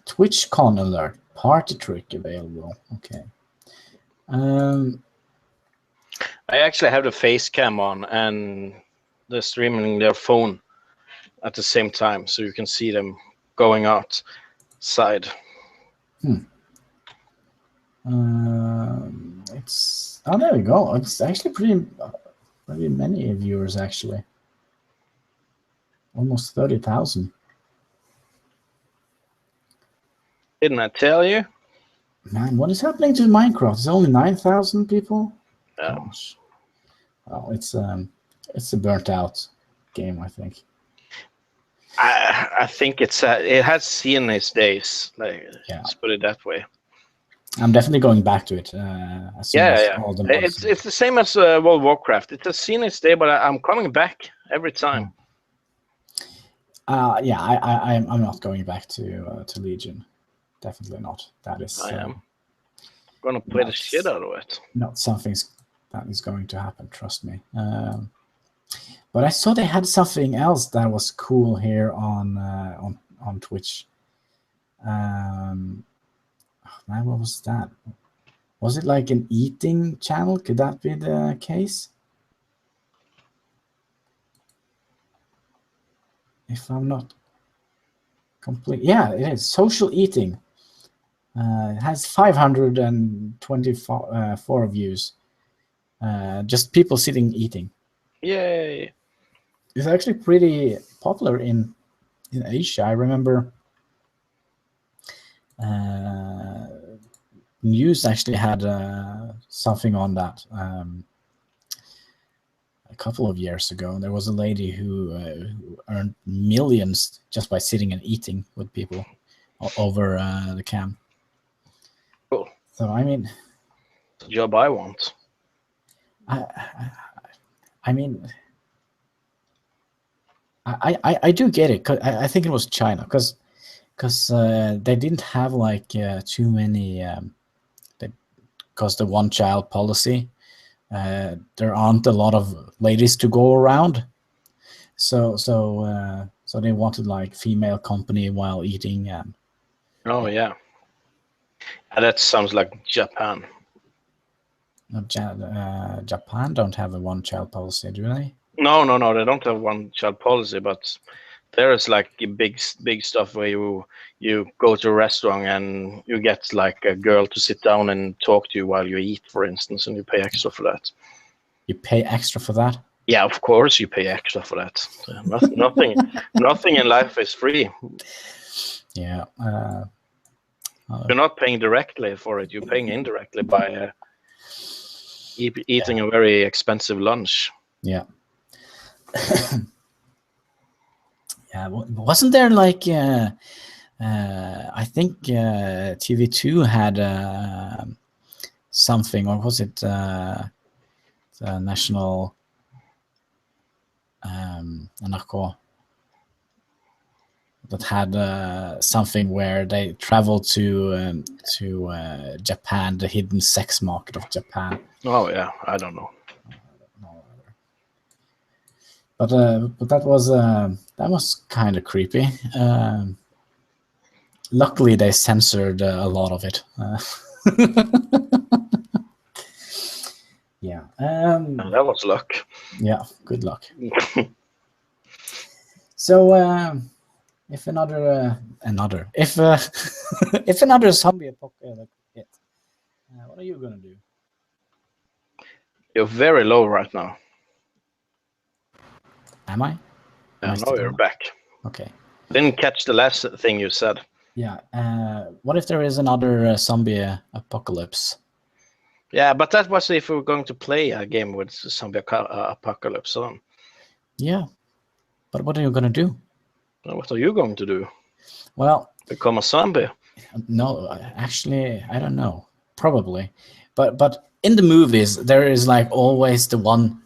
TwitchCon alert. Party trick available. Okay. I actually have the face cam on and they're streaming their phone at the same time, so you can see them going outside. It's there we go. It's actually pretty many viewers actually. Almost 30,000. Didn't I tell you? Man, what is happening to Minecraft? It's only 9,000 people. Yeah. Gosh. Well, it's a burnt out game, I think. I think it has seen its days. Let's put it that way. I'm definitely going back to it. As soon as all the mods. It's the same as World of Warcraft. It has seen its day, but I'm coming back every time. Yeah, I'm not going back to Legion. Definitely not. That is. I am gonna play the shit out of it. Not something that is going to happen. Trust me. But I saw they had something else that was cool here on Twitch. Man, what was that? Was it like an eating channel? Could that be the case? If I'm not complete, yeah, it is social eating. It has 524 views. Just people sitting eating. Yay! It's actually pretty popular in Asia. I remember news actually had something on that a couple of years ago. There was a lady who earned millions just by sitting and eating with people over the cam. Cool. So I mean, it's a job I want. I mean, I do get it. 'Cause I think it was China, because because they didn't have like too many, because the one-child policy, there aren't a lot of ladies to go around, so they wanted like female company while eating. And Oh yeah. That sounds like Japan. Japan don't have a one-child policy, do they? No, they don't have one-child policy, but there is like a big stuff where you go to a restaurant and you get like a girl to sit down and talk to you while you eat, for instance, and you pay extra for that. You pay extra for that? Yeah, of course you pay extra for that. Nothing in life is free. Yeah. You're not paying directly for it. You're paying indirectly by eating a very expensive lunch. Yeah. Yeah. Wasn't there like I think TV2 had something, or was it the national NRK that had something where they traveled to Japan, the hidden sex market of Japan. Oh yeah, I don't know. But that was kind of creepy. Luckily, they censored a lot of it. Yeah. That was luck. Yeah, good luck. So, if another if another zombie apocalypse hits, what are you gonna do? You're very low right now. Am I? Yeah, now you're back. Okay. Didn't catch the last thing you said. Yeah. What if there is another zombie apocalypse? Yeah, but that was if we were going to play a game with zombie apocalypse on. Yeah. But what are you gonna do? What are you going to do? Well, become a zombie? No, actually, I don't know. Probably, but in the movies there is like always the one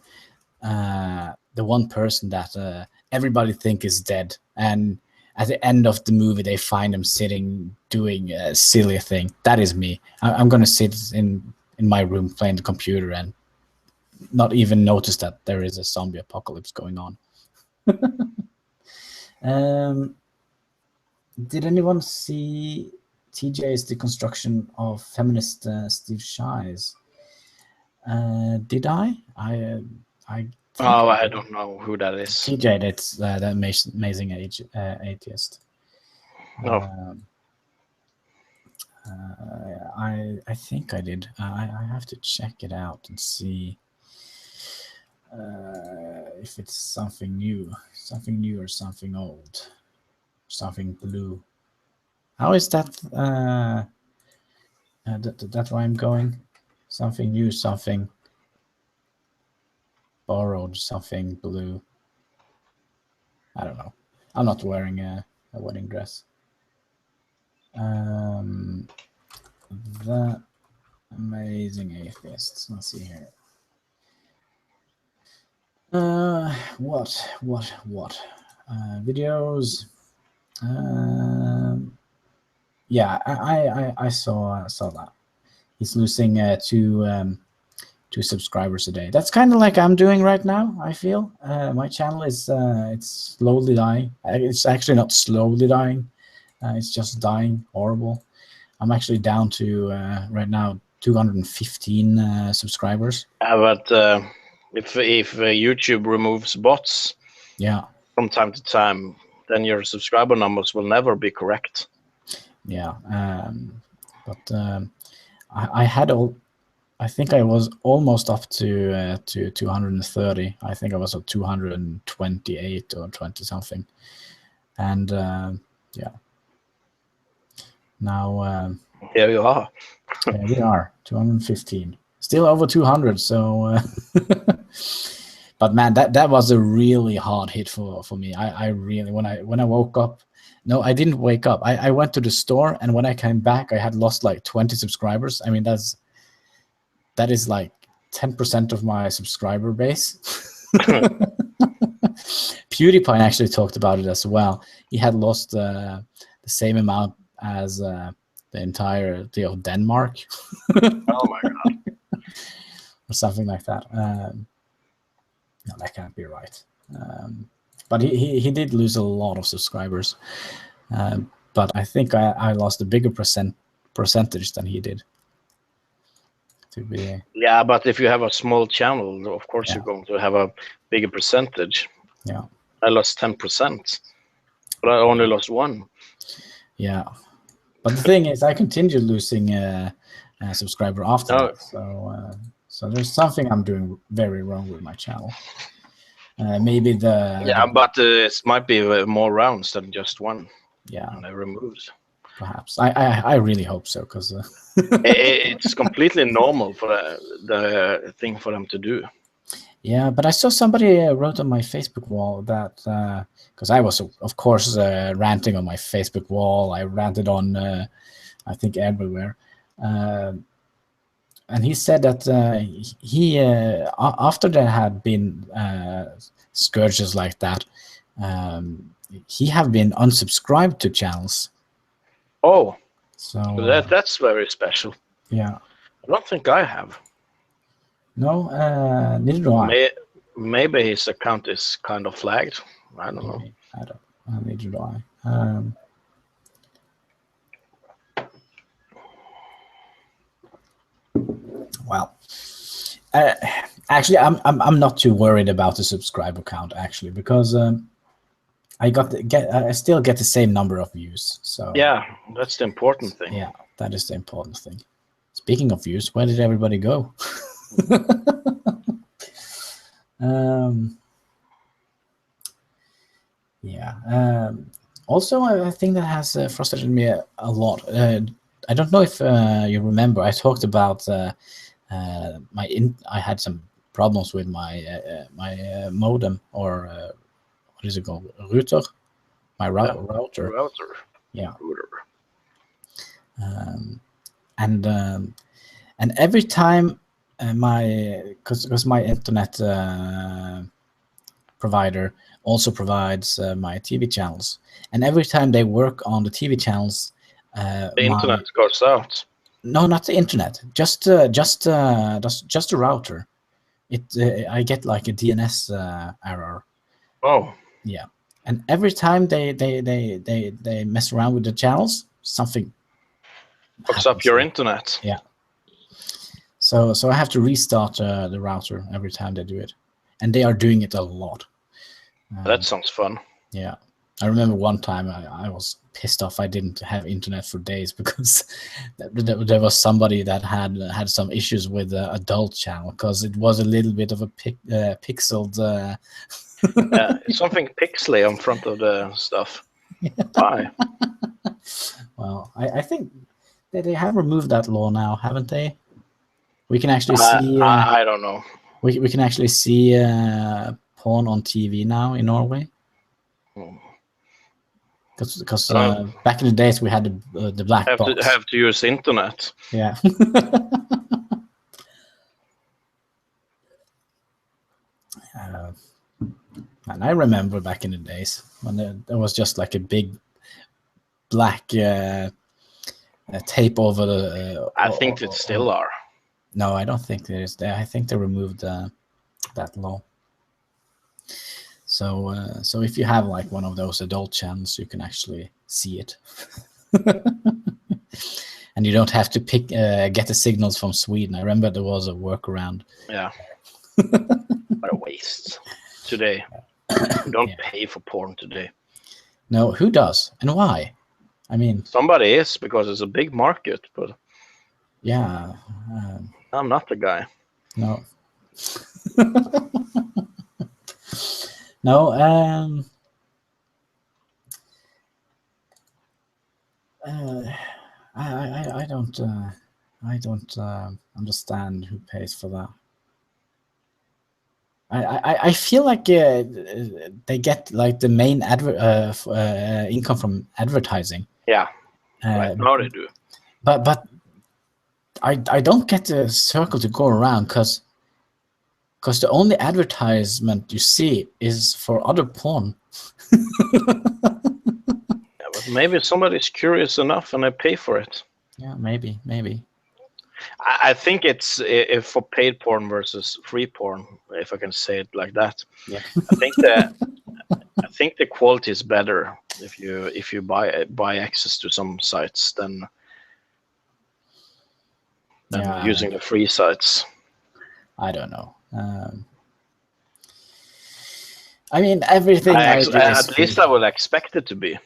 person that everybody think is dead, and at the end of the movie they find him sitting doing a silly thing. That is me. I'm gonna sit in my room playing the computer and not even notice that there is a zombie apocalypse going on. Did anyone see TJ's deconstruction of feminist Steve Shives? Did I? I don't know who that is. TJ, that's that amazing atheist. No. I think I did. I have to check it out and see if it's something new or something old, something blue. How is that? That's why I'm going. Something new, something borrowed, something blue. I don't know. I'm not wearing a wedding dress. The amazing atheists. Let's see here. What? Videos. Yeah, I saw that. He's losing two subscribers a day. That's kind of like I'm doing right now. I feel my channel is it's slowly dying. It's actually not slowly dying. It's just dying horrible. I'm actually down to right now 215 subscribers. But if YouTube removes bots, yeah, from time to time, then your subscriber numbers will never be correct. Yeah, but I had I think I was almost up to 230. I think I was at 228 or 20 something, and yeah. Now here you are. Yeah, we are 215, still over 200. So, but man, that was a really hard hit for me. I really when I woke up. No, I didn't wake up. I went to the store, and when I came back, I had lost like 20 subscribers. I mean, that is like 10% of my subscriber base. PewDiePie actually talked about it as well. He had lost the same amount as the entirety of Denmark. Oh my god. Or something like that. No, that can't be right. But he did lose a lot of subscribers. But I think I lost a bigger percentage than he did. To be, Yeah, but if you have a small channel, of course you're going to have a bigger percentage. yeah. I lost 10%, but I only lost 1. Yeah. But the thing is, I continued losing a subscriber after Oh. that. So there's something I'm doing very wrong with my channel. Maybe but it might be more rounds than just 1. Yeah. And I removed. Perhaps. I really hope so, because it's completely normal for the thing for them to do. Yeah, but I saw somebody wrote on my Facebook wall that because I was of course ranting on my Facebook wall. I ranted on I think everywhere, and he said that he after there had been scourges like that, he have been unsubscribed to channels. Oh, so that's very special. Yeah, I don't think I have. No, neither do I. Maybe his account is kind of flagged. I don't know. I don't. Neither do I. Well, actually, I'm not too worried about the subscriber count actually, because I still get the same number of views. So yeah, that's the important thing. Yeah, that is the important thing. Speaking of views, where did everybody go? Yeah. Also, I think that has frustrated me a lot. I don't know if you remember. I talked about I had some problems with my modem, or what is it called? Router. My router. Router. Yeah. Router. And every time because my internet provider also provides my TV channels, and every time they work on the TV channels, the internet goes out. No, not the internet. Just a router. I get like a DNS error. Oh. Yeah, and every time they mess around with the channels, something fucks up your internet. Yeah. So I have to restart the router every time they do it, and they are doing it a lot. That sounds fun. Yeah, I remember one time I was pissed off. I didn't have internet for days because there was somebody that had some issues with the adult channel, because it was a little bit of a pixeled. Yeah, something pixely on front of the stuff. Why? Well, I think that they have removed that law now, haven't they? We can actually see. I don't know. We can actually see porn on TV now in Norway. Because back in the days we had the black box. Have to use internet. Yeah. And I remember back in the days when there was just like a big black tape over the. I think it still are. No, I don't think there is. I think they removed that law. So if you have like one of those adult channels, you can actually see it, and you don't have to get the signals from Sweden. I remember there was a workaround. Yeah. What a waste today. You don't pay for porn today. No, who does and why? I mean, somebody is, because it's a big market, but yeah, I'm not the guy. No. No. I don't understand who pays for that. I feel like they get like the main income from advertising. Yeah, right now they do. But I don't get the circle to go around, because the only advertisement you see is for other porn. Yeah, but But maybe somebody's curious enough and they pay for it. Yeah, maybe. I think it's if for paid porn versus free porn, if I can say it like that. Yeah. I think the quality is better if you buy access to some sites than using the free sites. I don't know. I mean, everything I do is at least I would expect it to be.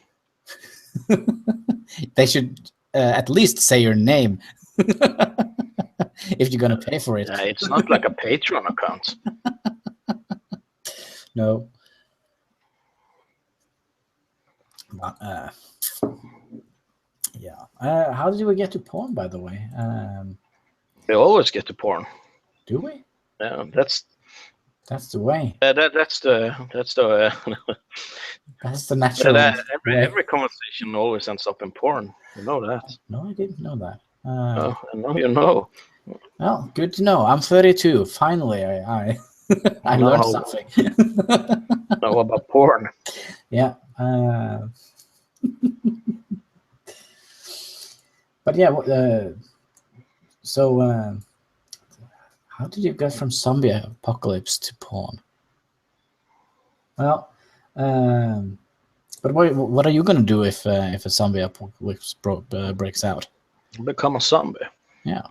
They should at least say your name if you're gonna pay for it. It's not like a Patreon account. No. But, yeah. How did we get to porn, by the way? We always get to porn. Do we? Yeah, that's the way. That's the That's the natural way. every conversation always ends up in porn. You know that. No, I didn't know that. I know you know. Well, good to know. I'm 32. Finally, I I learned something. Know about porn. Yeah. But yeah, so how did you get from zombie apocalypse to porn? Well, but what are you gonna do if a zombie apocalypse breaks out? Become a zombie. Yeah,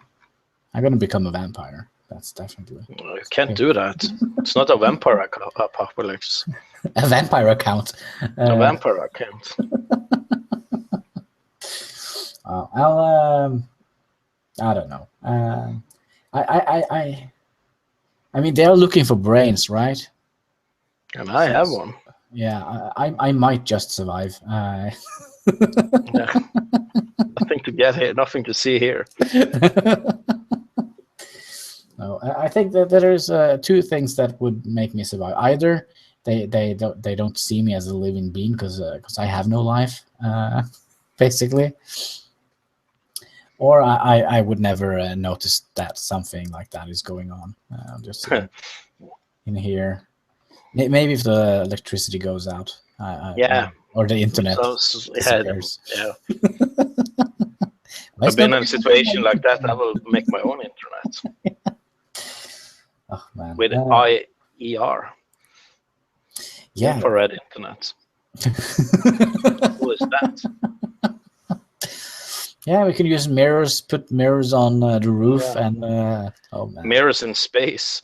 I'm gonna become a vampire. That's definitely. You can't do that. It's not a vampire apocalypse. A vampire account. A vampire account. I don't know. I mean, they're looking for brains, right? And I have one. Yeah, I might just survive. Yeah. Nothing to get here, nothing to see here. No, I think that there's two things that would make me survive. Either they don't see me as a living being because I have no life, basically, or I would never notice that something like that is going on. Just in here, maybe if the electricity goes out, or the internet disappears. Yeah. I've been in a situation like that. I will make my own internet. Oh man! With IER. Yeah. Infrared internet. What is that? Yeah, we can use mirrors. Put mirrors on the roof, and oh man, mirrors in space.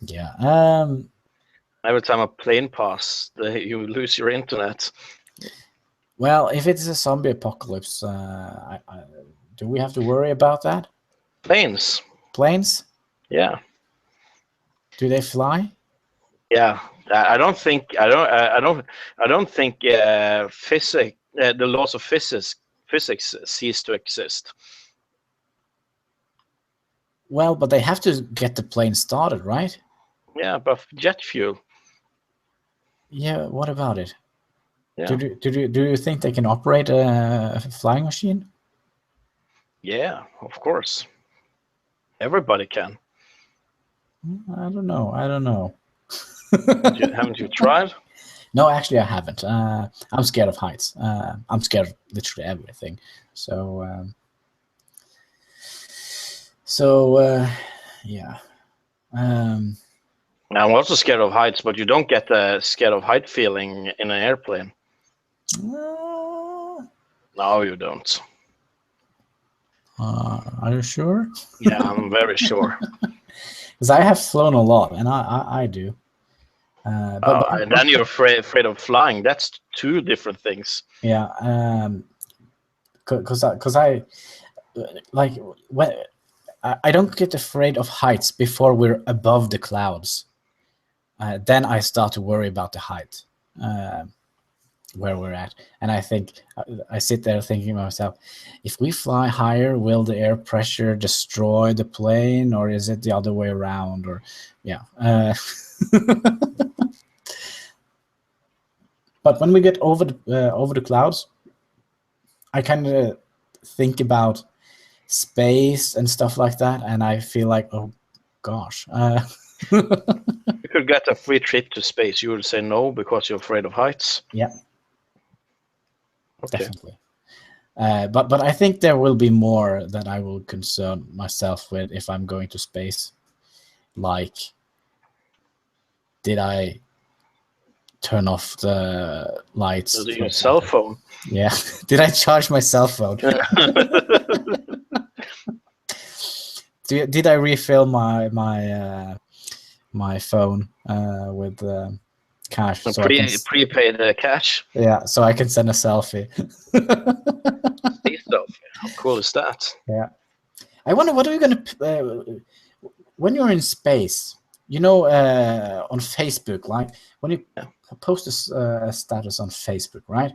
Yeah. Every time a plane passes, you lose your internet. Well, if it's a zombie apocalypse, do we have to worry about that? Planes. Planes? Yeah. Do they fly? Yeah. I don't think physics, the laws of physics cease to exist. Well, but they have to get the plane started, right? Yeah, but jet fuel. Yeah. What about it? Yeah. Do you think they can operate a flying machine? Yeah, of course. Everybody can. I don't know. Haven't you tried? No, actually, I haven't. I'm scared of heights. I'm scared of literally everything. So yeah. I'm also scared of heights, but you don't get the scared of height feeling in an airplane. No, you don't. Are you sure? Yeah, I'm very sure. Because I have flown a lot, and I do. And then you're afraid of flying. That's two different things. Yeah, because I like when I don't get afraid of heights before we're above the clouds. Then I start to worry about the height where we're at, and I think I sit there thinking to myself, if we fly higher, will the air pressure destroy the plane, or is it the other way around? Or yeah. But when we get over the clouds, I kind of think about space and stuff like that, and I feel like, oh gosh. You could get a free trip to space. You would say no because you're afraid of heights. Yeah, Okay. definitely. But I think there will be more that I will concern myself with if I'm going to space. Like, did I turn off the lights? Your cell phone. Yeah. Did I charge my cell phone? Did I refill my phone with cash? So prepaid cash. Yeah, so I can send a selfie. How cool is that? Yeah. I wonder, what are you going to... when you're in space, you know, on Facebook, like when you post a status on Facebook, right?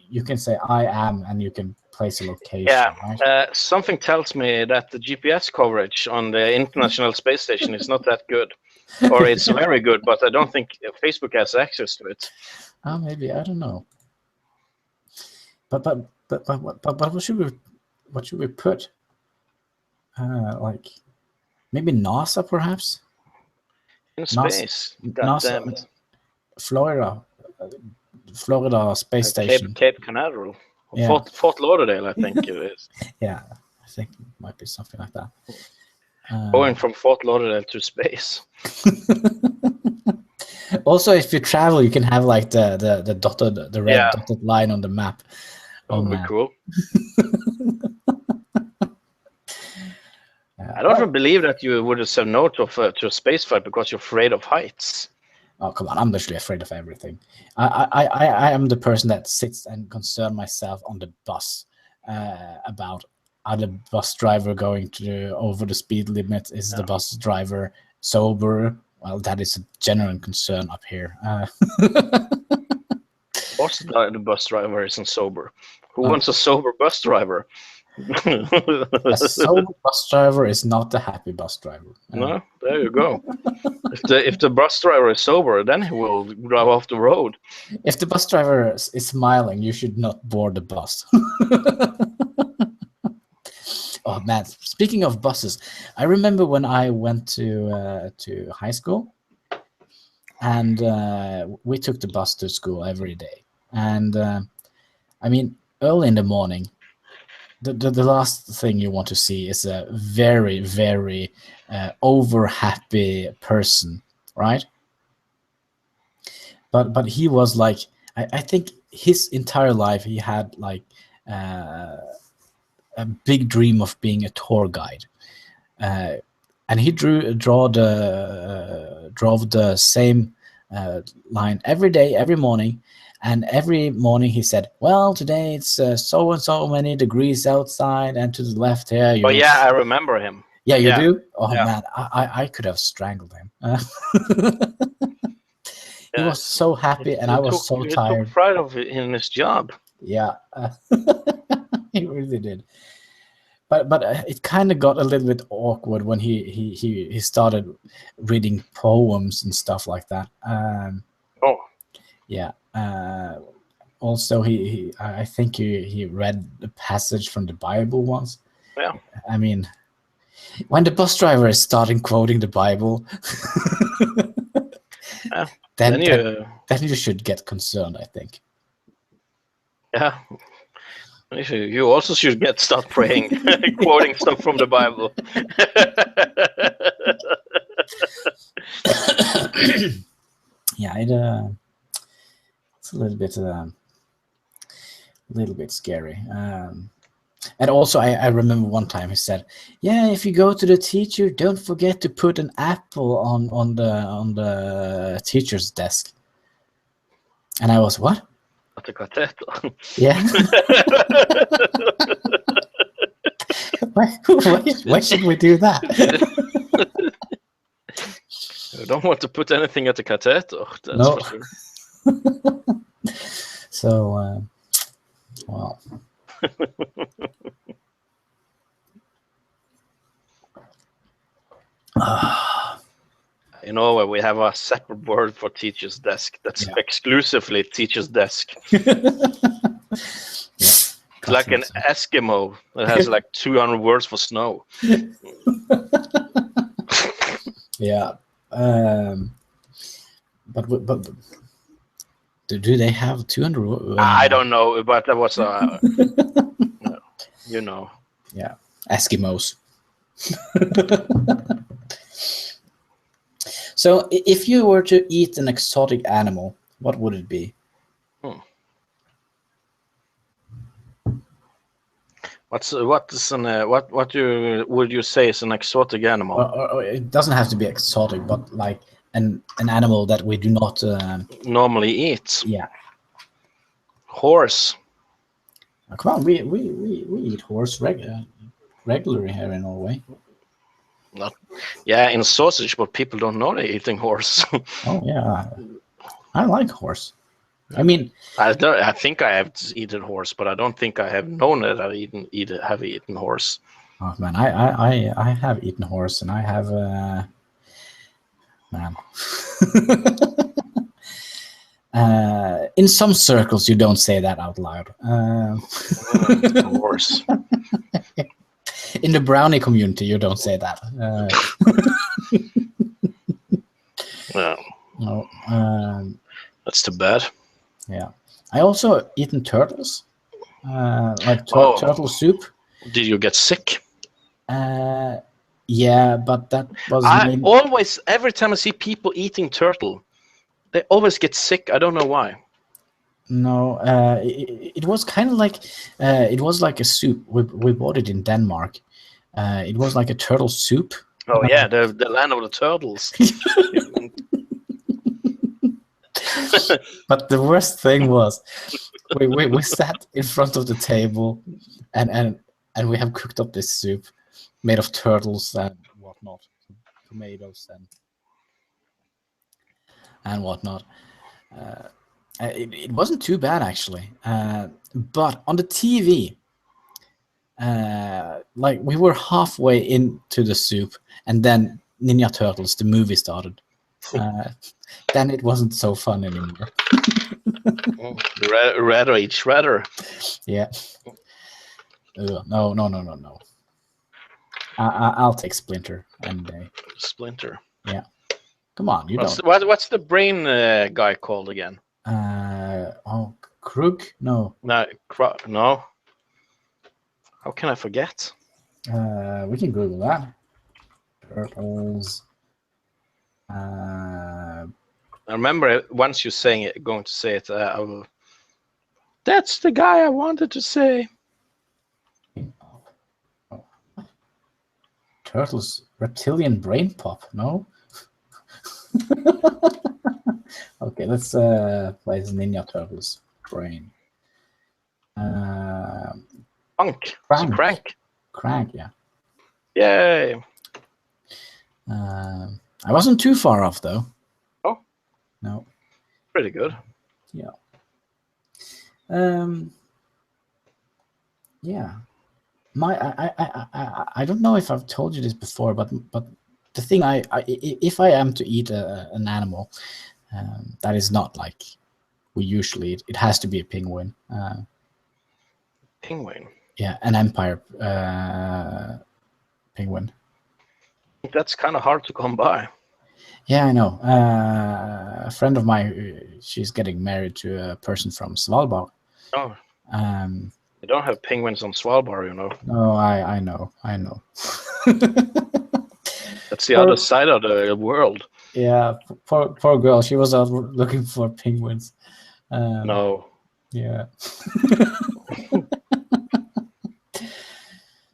You can say I am, and you can place a location. Yeah, right? Something tells me that the GPS coverage on the International Space Station is not that good, or it's very good, but I don't think Facebook has access to it. Maybe, I don't know. But what should we put? Like maybe NASA, perhaps. In space. NASA, Florida Space Station. Cape Canaveral. Yeah. Fort Lauderdale, I think it is. Yeah, I think it might be something like that. Going from Fort Lauderdale to space. Also, if you travel, you can have like the red dotted line on the map. That would be cool. I don't believe that you would have said no to a space flight because you're afraid of heights. Oh, come on, I'm literally afraid of everything. I am the person that sits and concern myself on the bus about, are the bus driver going over the speed limit? Is the bus driver sober? Well, that is a genuine concern up here. What's the bus driver isn't sober? Who wants a sober bus driver? A sober bus driver is not a happy bus driver. No, there you go. If the bus driver is sober, then he will drive off the road. If the bus driver is smiling, you should not board the bus. Oh man! Speaking of buses, I remember when I went to high school, and we took the bus to school every day. And I mean, early in the morning, the last thing you want to see is a very, very over happy person, right? But he was like, I think his entire life he had like a big dream of being a tour guide, and he drove the same line every day, every morning. And every morning he said, well, today it's so and so many degrees outside, and to the left here. Oh yeah, I remember him. Yeah, you do? Oh man, I could have strangled him. He was so happy, and I was so tired. He took pride in his job. Yeah, he really did. But it kind of got a little bit awkward when he started reading poems and stuff like that. Yeah. Also, I think he read a passage from the Bible once. Yeah. I mean, when the bus driver is starting quoting the Bible, then you should get concerned, I think. Yeah. You also should start praying, quoting stuff from the Bible. Yeah, it's a little bit scary. And also, I remember one time he said, "Yeah, if you go to the teacher, don't forget to put an apple on the teacher's desk." And I was, what? At the cathedral. Yeah. Why should we do that? I don't want to put anything at the cathedral. That's for sure. So, well. You know, we have a separate word for teacher's desk. That's exclusively teacher's desk. It's like an Eskimo that has like 200 words for snow. Yeah. But do they have 200? I don't know, but that was you know. Yeah, Eskimos. So, if you were to eat an exotic animal, what would it be? What would you say is an exotic animal? Or it doesn't have to be exotic, but like an animal that we do not normally eat. Yeah. Horse. Oh, come on, we eat horse regularly here in Norway. Not, yeah, in sausage, but people don't know they're eating horse. Oh yeah, I like horse. I mean, I think I have eaten horse, but I don't think I have known that I have eaten horse. Oh man, I have eaten horse, and I have man. In some circles, you don't say that out loud. Horse. In the brownie community, you don't say that. No. That's too bad. Yeah, I also eaten turtles, like turtle soup. Did you get sick? Yeah, but that was. Always, every time I see people eating turtle, they always get sick. I don't know why. No, it was kind of like it was like a soup. We bought it in Denmark. It was like a turtle soup. Oh yeah, the land of the turtles. But the worst thing was, we sat in front of the table, and we have cooked up this soup made of turtles and whatnot, tomatoes and whatnot. It wasn't too bad actually, but on the TV, like we were halfway into the soup, and then Ninja Turtles, the movie, started. Then it wasn't so fun anymore. Rather eat shredder. Yeah. No. I'll take Splinter any day. Splinter. Yeah. Come on, you don't. What's the brain guy called again? Krug? No. No. How can I forget? We can Google that. Turtles. I remember once you going to say it. I will. That's the guy I wanted to say. Oh. Turtles reptilian brain pop. No. Okay, let's play as Ninja Turtles brain. Crank, yeah. Yay. I wasn't too far off though. Oh. No. Pretty good. Yeah. Yeah. I don't know if I've told you this before, but the thing if I am to eat an animal that is not like we usually eat, it has to be a penguin. Penguin. Yeah, an empire penguin. That's kind of hard to come by. Yeah, I know. A friend of mine, she's getting married to a person from Svalbard. Oh. You don't have penguins on Svalbard, you know. No, I know. That's the other side of the world. Yeah, poor girl. She was out looking for penguins. No. Yeah.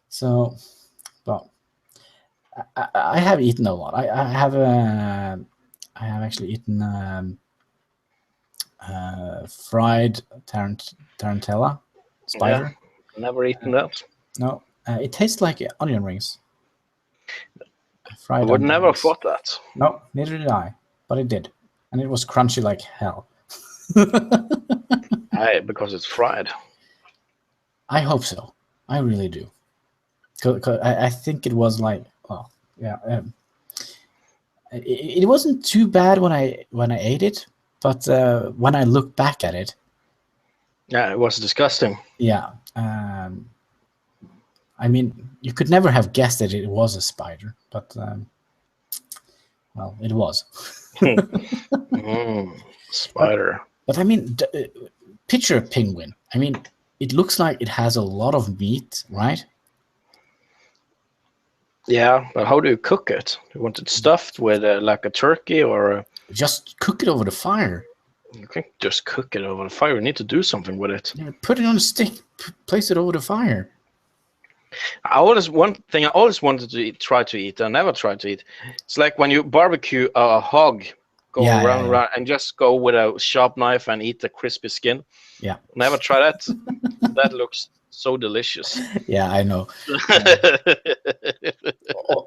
So, well, I have eaten a lot. I have actually eaten fried tarantella spider. Yeah, never eaten that. No, it tastes like onion rings. Fried I would never have thought that. No, neither did I, but it did, and it was crunchy like hell. Because it's fried. I hope so. I really do. Cause I think it was like, well, yeah. It wasn't too bad when I ate it, but when I look back at it, yeah, it was disgusting. Yeah, I mean, you could never have guessed that it was a spider, but Well, it was. Spider. But I mean, picture a penguin. I mean, it looks like it has a lot of meat, right? Yeah, but how do you cook it? You want it stuffed with like a turkey, or Just cook it over the fire. you can just cook it over the fire. You need to do something with it. Yeah, put it on a stick. Place it over the fire. One thing I always wanted to try to eat, I never tried to eat. It's like when you barbecue a hog, go around and just go with a sharp knife and eat the crispy skin. Yeah. Never try that. That looks so delicious. Yeah, I know.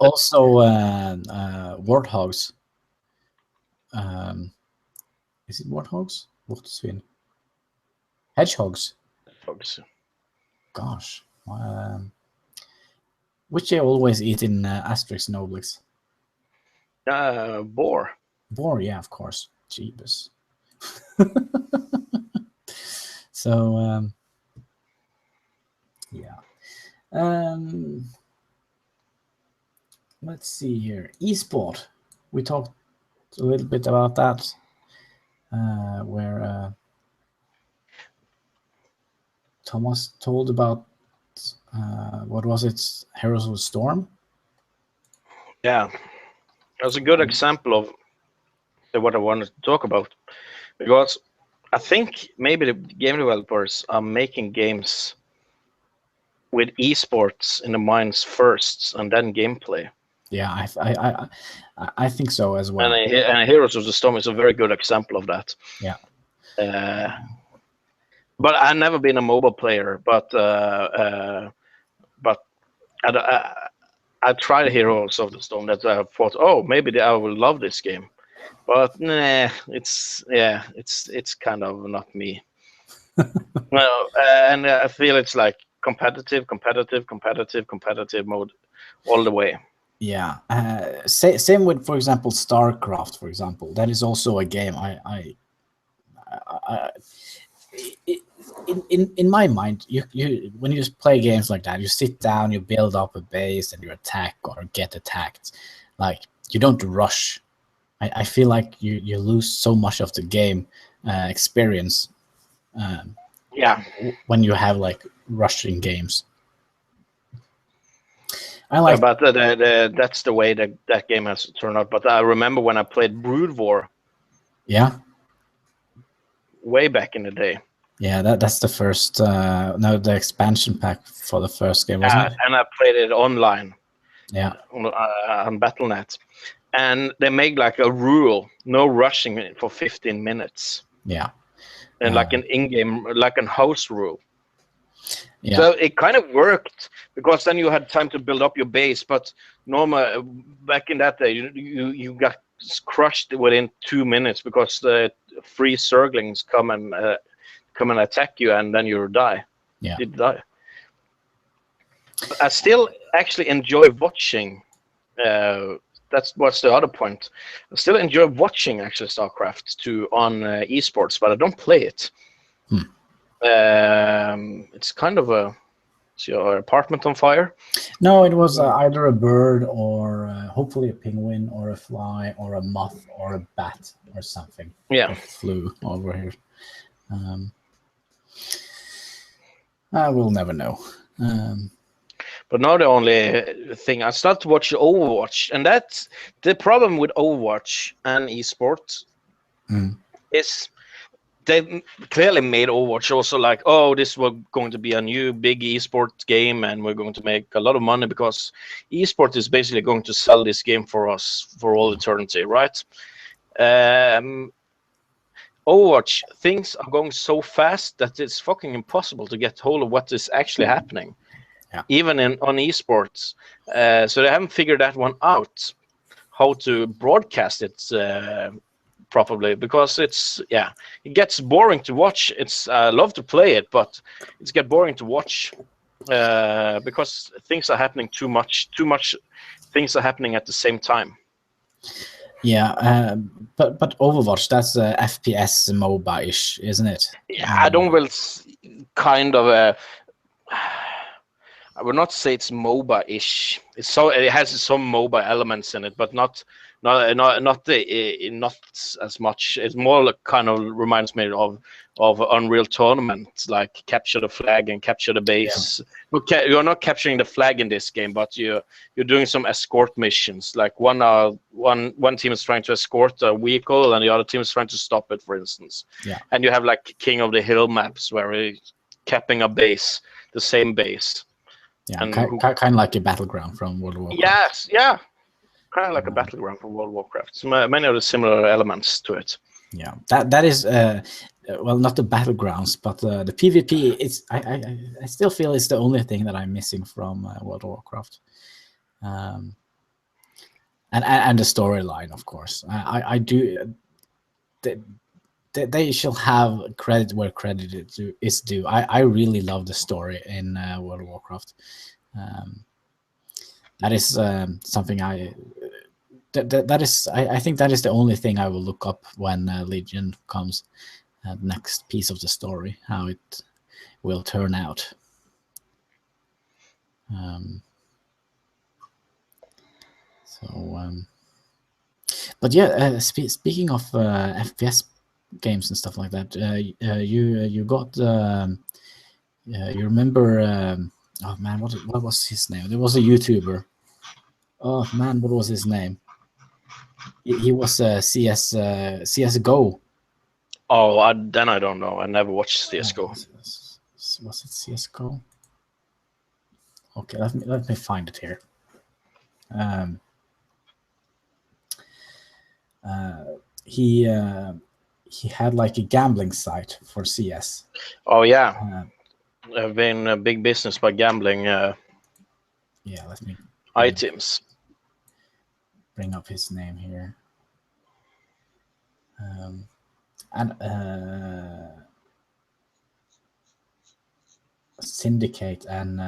Also, warthogs. Is it warthogs? Vortesvin. Hedgehogs. Gosh. Which they always eat in Asterix and Obelix. Boar. Boar, yeah, of course. Jeebus. So, yeah. Let's see here. Esport. We talked a little bit about that, where Thomas told about what was it? Heroes of the Storm. Yeah, that's a good example of what I wanted to talk about, because I think maybe the game developers are making games with esports in the minds first, and then gameplay. Yeah, I think so as well. And Heroes of the Storm is a very good example of that. Yeah. But I've never been a mobile player, but I tried Heroes of the Storm that I thought, oh, maybe I will love this game, but nah, it's kind of not me. Well, and I feel it's like competitive mode all the way. Yeah. Same with, for example, StarCraft. For example, that is also a game in my mind, you when you just play games like that, you sit down, you build up a base, and you attack or get attacked. Like, you don't rush. I feel like you lose so much of the game experience. When you have like rushing games. I like. But that's the way that game has turned out. But I remember when I played Brood War. Yeah. Way back in the day. Yeah, that's the first. No, the expansion pack for the first game, wasn't it? And I played it online. Yeah. On Battle.net, and they make like a rule: no rushing for 15 minutes. Yeah. And like an in-game, like a house rule. Yeah. So it kind of worked, because then you had time to build up your base. But normal back in that day, you got crushed within 2 minutes because the 3 Zerglings come and attack you, and then you die. Yeah. You die. I still actually enjoy watching. That's what's the other point. I still enjoy watching actually StarCraft 2 on esports, but I don't play it. It's kind of is your apartment on fire? No, it was either a bird or hopefully a penguin or a fly or a moth or a bat or something. Yeah. That flew over here. I will never know. But now the only thing, I started to watch Overwatch, and that's the problem with Overwatch and esports is they clearly made Overwatch also like, oh, this was going to be a new big esports game, and we're going to make a lot of money because esports is basically going to sell this game for us for all eternity, right? Overwatch, things are going so fast that it's fucking impossible to get hold of what is actually happening. Yeah. Even on esports. So they haven't figured that one out, how to broadcast it properly, because it gets boring to watch. I love to play it, but it's get boring to watch because things are happening too much things are happening at the same time. Yeah, but Overwatch, that's FPS MOBA-ish, isn't it? Yeah, I don't will kind of I would not say it's MOBA-ish. It has some MOBA elements in it, but not not as much. It's more like, kind of reminds me of Unreal Tournament, like capture the flag and capture the base. Okay, you're not capturing the flag in this game, but you're doing some escort missions. Like one team is trying to escort a vehicle, and the other team is trying to stop it, for instance. Yeah. And you have like King of the Hill maps where you're capping a base, the same base. Yeah, and kind of like a battleground from World of Warcraft. Yes, yeah. Kind of like a battleground from World of Warcraft. So many of the similar elements to it. Yeah, that is well, not the battlegrounds, but the PvP. It's I still feel it's the only thing that I'm missing from World of Warcraft, and the storyline, of course. I do. They shall have credit where credit is due. I really love the story in World of Warcraft. That is something I think that is the only thing I will look up when Legion comes. Next piece of the story, how it will turn out. But yeah, speaking of FPS games and stuff like that, you got you remember? Oh man, what was his name? There was a YouTuber. Oh man, what was his name? He was CS:GO. Oh, then I don't know. I never watched CS:GO. Was it CS:GO? Okay, let me find it here. He had like a gambling site for CS. Oh yeah, I've been a big business by gambling. Yeah, let me items. Bring up his name here. And Syndicate and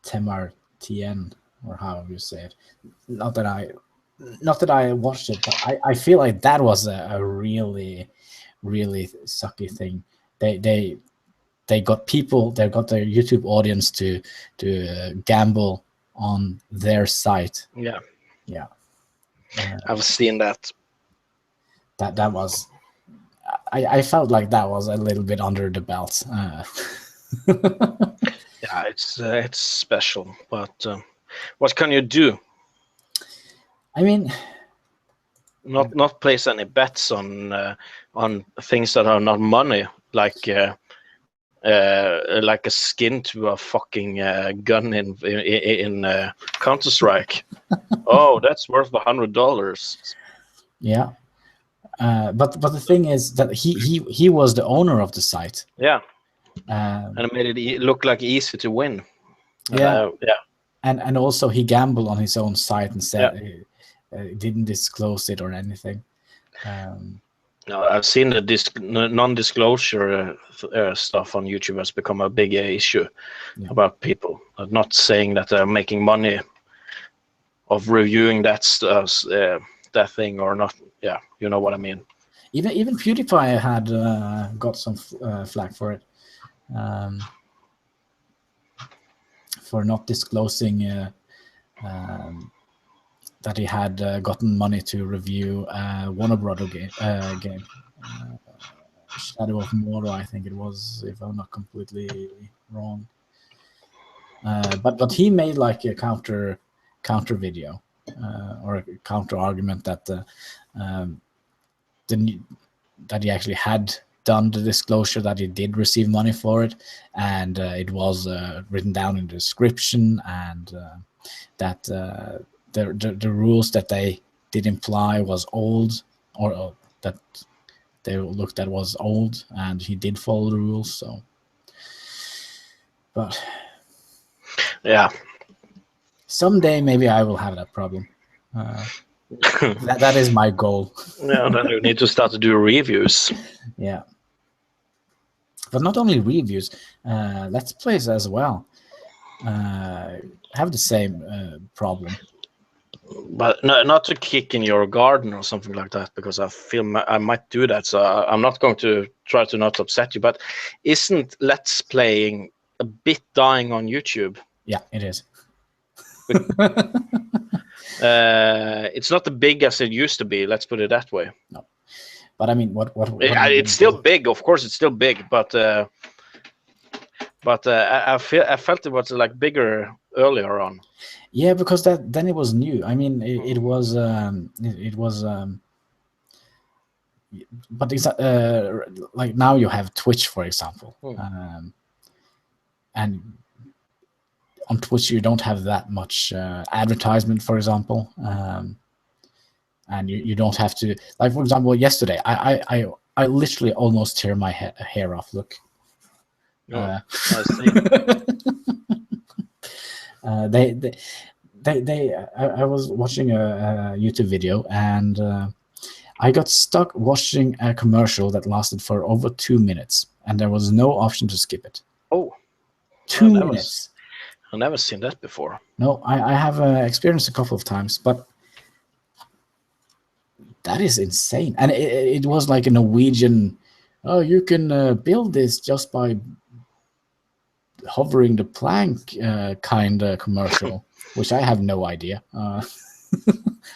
Temartien, or however you say it. Not that I watched it, but I feel like that was a really, really sucky thing. They got people, they got their YouTube audience to gamble on their site. Yeah. I've seen that. That was. I felt like that was a little bit under the belt. Yeah, it's special, but what can you do? I mean, not place any bets on things that are not money, like a skin to a fucking gun in Counter-Strike. Oh, that's worth $100. Yeah, but the thing is that he was the owner of the site. Yeah, and it made it look like easy to win. Yeah, and also he gambled on his own site and said didn't disclose it or anything. No, I've seen the non-disclosure stuff on YouTube has become a big issue about people not saying that they're making money of reviewing that thing or not. Yeah, you know what I mean. Even PewDiePie had got some flack for it, for not disclosing that he had gotten money to review Warner Brother game, Shadow of Mordor, I think it was, if I'm not completely wrong. But he made like a counter video or a counter argument that that he actually had done the disclosure, that he did receive money for it, and it was written down in the description, and that the rules that they did imply was old, or that they looked at was old, and he did follow the rules. So, but yeah, someday maybe I will have that problem. That is my goal. Yeah, then you need to start to do reviews. Yeah, but not only reviews, Let's Plays as well have the same problem. But not to kick in your garden or something like that, because I feel I might do that. So I'm not going to try to not upset you. But isn't Let's Playing a bit dying on YouTube? Yeah, it is. It's not as big as it used to be. Let's put it that way. No, but I mean, what It's still big, of course. It's still big, but I felt it was like bigger earlier on. Yeah, because then it was new. I mean, it was but it's like now you have Twitch, for example, and on Twitch you don't have that much advertisement, for example, and you don't have to, like, for example, yesterday I literally almost tear my hair off. Look. I see. I was watching a YouTube video, and I got stuck watching a commercial that lasted for over 2 minutes, and there was no option to skip it. Oh, 2 minutes. I've never seen that before. No, I have experienced a couple of times, but that is insane. And it was like a Norwegian, oh, you can build this just by hovering the plank kind of commercial, which I have no idea.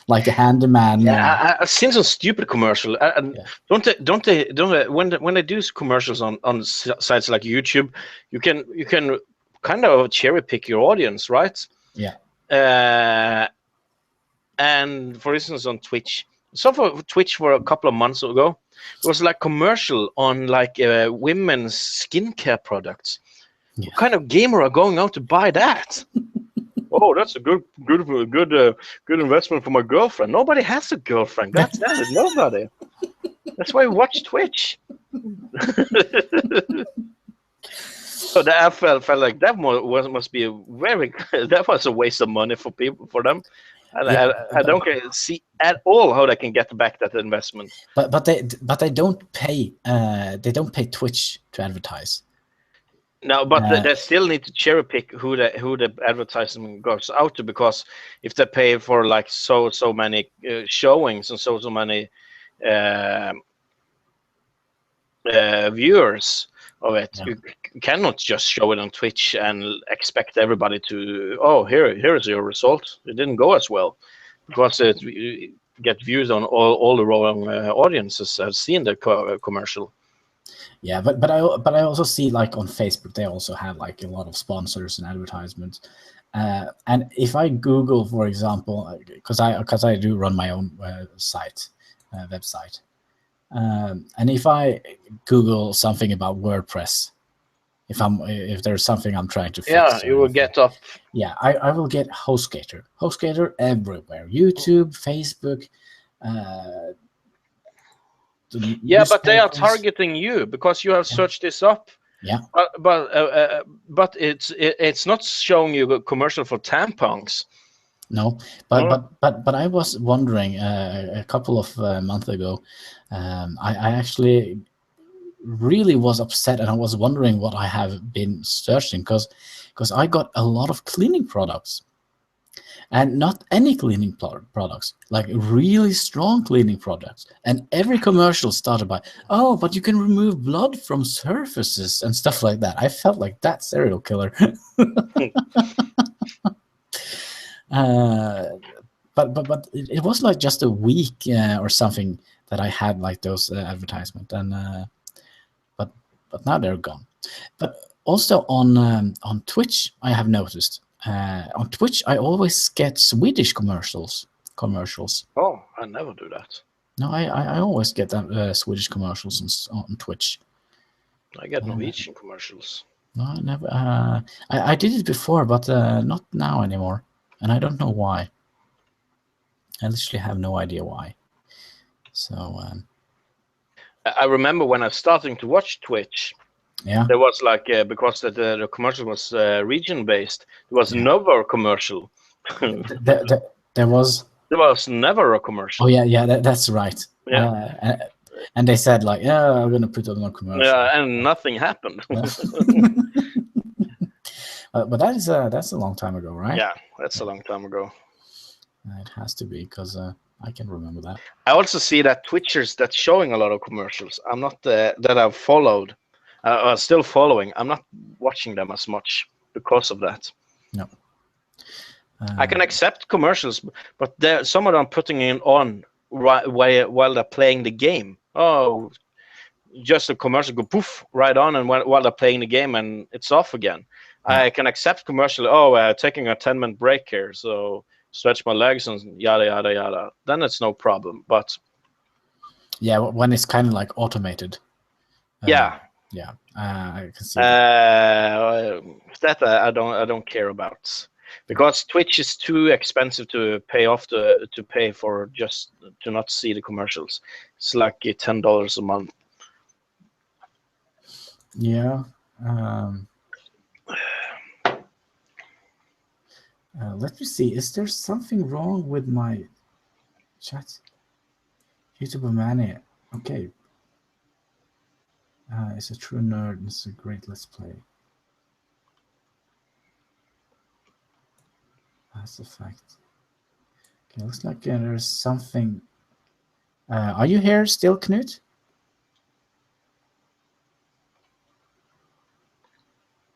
Like a handyman. Yeah, I've seen some stupid commercial. Don't they when they do commercials on sites like YouTube, you can kind of cherry pick your audience, right? Yeah. And for instance, on Twitch, for Twitch for a couple of months ago, it was like commercial on like women's skincare products. Yeah. What kind of gamer are going out to buy that? Oh, that's a good investment for my girlfriend. Nobody has a girlfriend. God damn it, nobody. That's why I watch Twitch. So I felt like that must be that was a waste of money for them. And yeah, I don't see at all how they can get back that investment. But they don't pay Twitch to advertise. No, but they still need to cherry pick who the advertisement goes out to, because if they pay for like so many showings and so many viewers of it, you cannot just show it on Twitch and expect everybody to, oh, here is your result. It didn't go as well, because it get views on all the wrong audiences have seen the commercial. Yeah, but I also see, like, on Facebook they also have like a lot of sponsors and advertisements, and if I Google, for example, because I do run my own website, and if I Google something about WordPress, if there's something I'm trying to fix, yeah, you will get up. Yeah, I will get HostGator everywhere, YouTube, Facebook. Yeah, but they are targeting you because you have searched this up. Yeah, but it's not showing you a commercial for tampons. No, but I was wondering a couple of months ago. I actually really was upset, and I was wondering what I have been searching, because I got a lot of cleaning products. And not any cleaning products, like really strong cleaning products. And every commercial started by, oh, but you can remove blood from surfaces and stuff like that. I felt like that serial killer. But it was like just a week or something that I had like those advertisements, and but now they're gone. But also on Twitch, I have noticed. On Twitch, I always get Swedish commercials. Oh, I never do that. No, I always get Swedish commercials on Twitch. I get Norwegian commercials. No, I never. I did it before, but not now anymore, and I don't know why. I literally have no idea why. So I remember when I was starting to watch Twitch. Yeah, there was like because the commercial was region based. There was never a commercial. there was never a commercial. Oh yeah, that's right. Yeah, and they said like, yeah, I'm gonna put on a commercial. Yeah, and nothing happened. But that's a long time ago, right? Yeah, that's a long time ago. It has to be, because I can remember that. I also see that Twitchers that's showing a lot of commercials. I'm not that I've followed. Still following. I'm not watching them as much because of that. No. I can accept commercials, but some of them putting in on right while they're playing the game. Oh, just a commercial go poof right on, and while they're playing the game, and it's off again. Yeah. I can accept commercial. Oh, taking a 10-minute break here, so stretch my legs and yada yada yada. Then it's no problem. But yeah, when it's kind of like automated. yeah, I can see that. that I don't care about, because Twitch is too expensive to pay for just to not see the commercials. It's like $10 a month. Yeah. Let me see. Is there something wrong with my chat? YouTuber Manny. Okay. It's a true nerd. It's a great let's play. That's a fact. Okay, looks like there's something. Are you here still, Knut?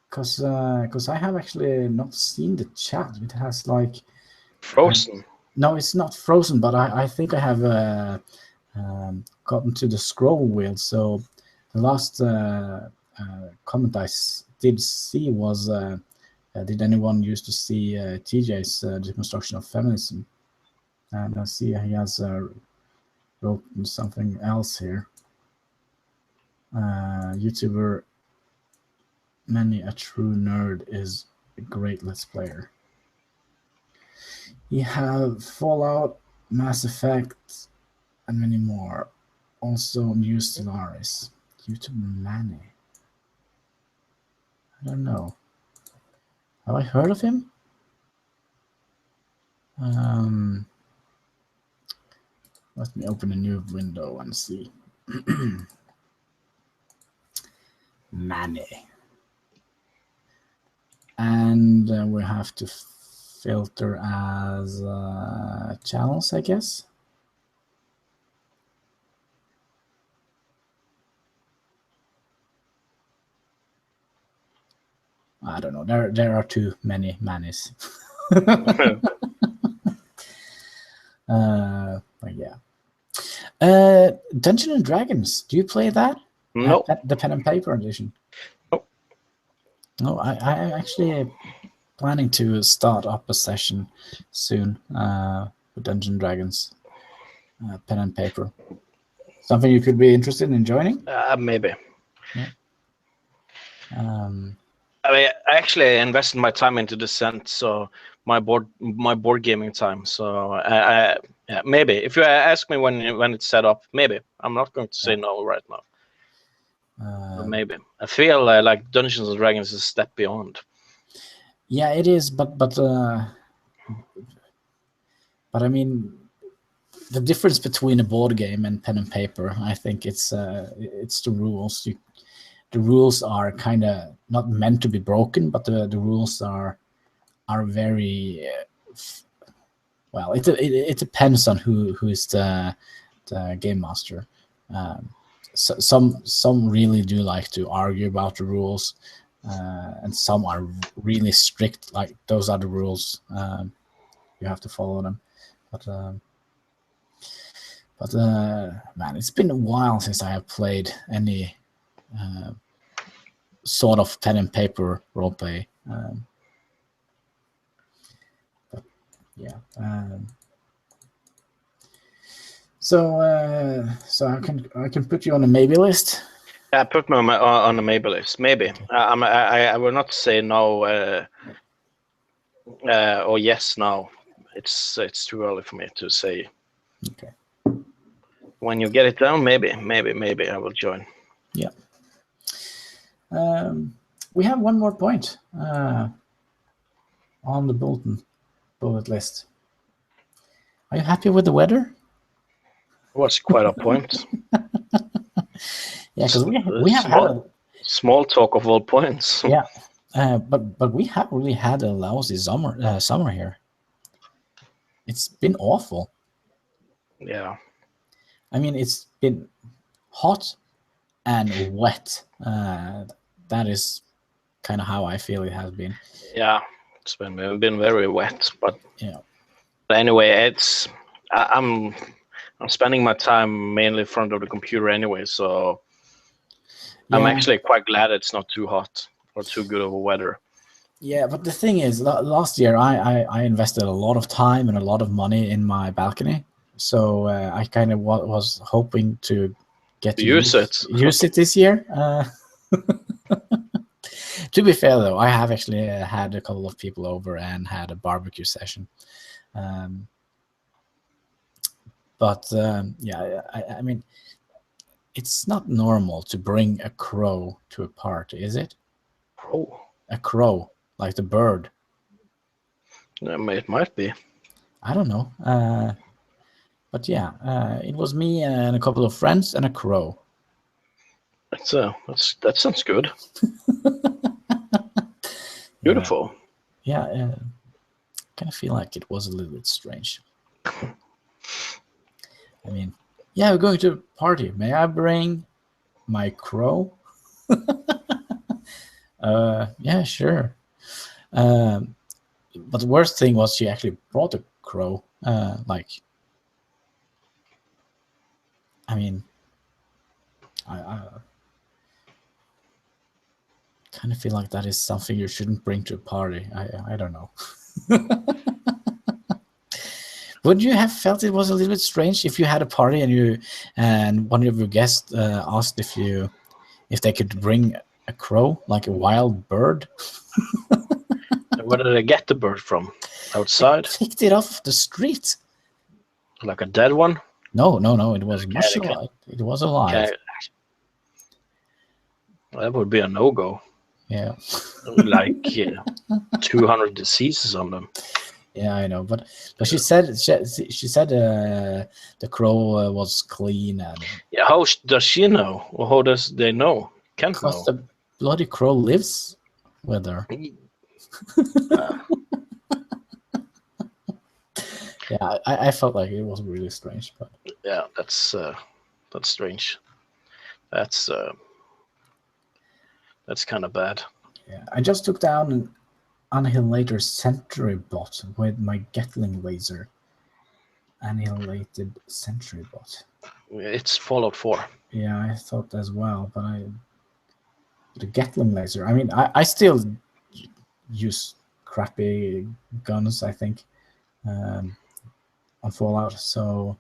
Because I have actually not seen the chat. It has like Frozen. No, it's not frozen, but I think I have gotten to the scroll wheel. So the last comment I did see was, did anyone used to see TJ's deconstruction of feminism? And I see he has wrote something else here. YouTuber Many a true nerd is a great let's player. You have Fallout, Mass Effect, and many more. Also, New Stellaris. YouTuber Manny. I don't know. Have I heard of him? Let me open a new window and see. Manny. And we have to filter as channels, I guess. I don't know. There are too many Mannies. But yeah. Dungeons and Dragons. Do you play that? No. The pen and paper edition. No. No, I actually planning to start up a session soon with Dungeons and Dragons, pen and paper. Something you could be interested in joining? Maybe. Yeah. I mean, I actually invested my time into Descent, so my board gaming time. So yeah, maybe if you ask me when it's set up, maybe. I'm not going to say no right now. But maybe I feel like Dungeons and Dragons is a step beyond. Yeah, it is, but I mean, the difference between a board game and pen and paper, I think it's the rules. The rules are kind of not meant to be broken, but the rules are very well. It depends on who is the game master. So some really do like to argue about the rules, and some are really strict. Like those are the rules. You have to follow them. But man, it's been a while since I have played any sort of pen and paper roleplay. But yeah. So I can put you on a maybe list. Yeah, put me on the maybe list. Maybe. Okay. I will not say no or yes now. It's too early for me to say. Okay. When you get it down, maybe I will join. Yeah. We have one more point on the bullet list. Are you happy with the weather? It was quite a point. Yeah, because we have had a small talk of all points. Yeah, but we have really had a lousy summer here. It's been awful. Yeah. I mean, it's been hot and wet. That is kind of how I feel it has been. Yeah. It's been very wet, but yeah. anyway, I'm spending my time mainly in front of the computer anyway, so I'm Yeah. actually quite glad it's not too hot or too good of a weather. Yeah, but the thing is, last year I invested a lot of time and a lot of money in my balcony, so I kind of was hoping to get to Use it. use it this year. To be fair, though, I have actually had a couple of people over and had a barbecue session. But yeah, I mean, it's not normal to bring a crow to a party, is it? Crow. A crow, like the bird. It might be. I don't know. But yeah, it was me and a couple of friends and a crow. That sounds good. Beautiful. Yeah, kind of feel like it was a little bit strange. I mean, yeah, we're going to a party. May I bring my crow? Yeah, sure. But the worst thing was she actually brought a crow. Like, I mean, I kind of feel like that is something you shouldn't bring to a party. I don't know. Would you have felt it was a little bit strange if you had a party and one of your guests asked if they could bring a crow, like a wild bird? Where did I get the bird from? Outside? They picked it off the street. Like a dead one? No. It was much alive. It was alive. That would be a no-go. Yeah. Like 200 diseases on them. Yeah, I know, but she said the crow was clean and. Yeah, how does she know? Or how does they know? Can't know. Because the bloody crow lives with her. Yeah, I felt like it was really strange, but yeah, that's strange. That's kind of bad. Yeah, I just took down an annihilator sentry bot with my Gatling laser. Annihilated sentry bot. It's Fallout 4. Yeah, I thought as well, but the Gatling laser. I mean, I still use crappy guns, I think, on Fallout. So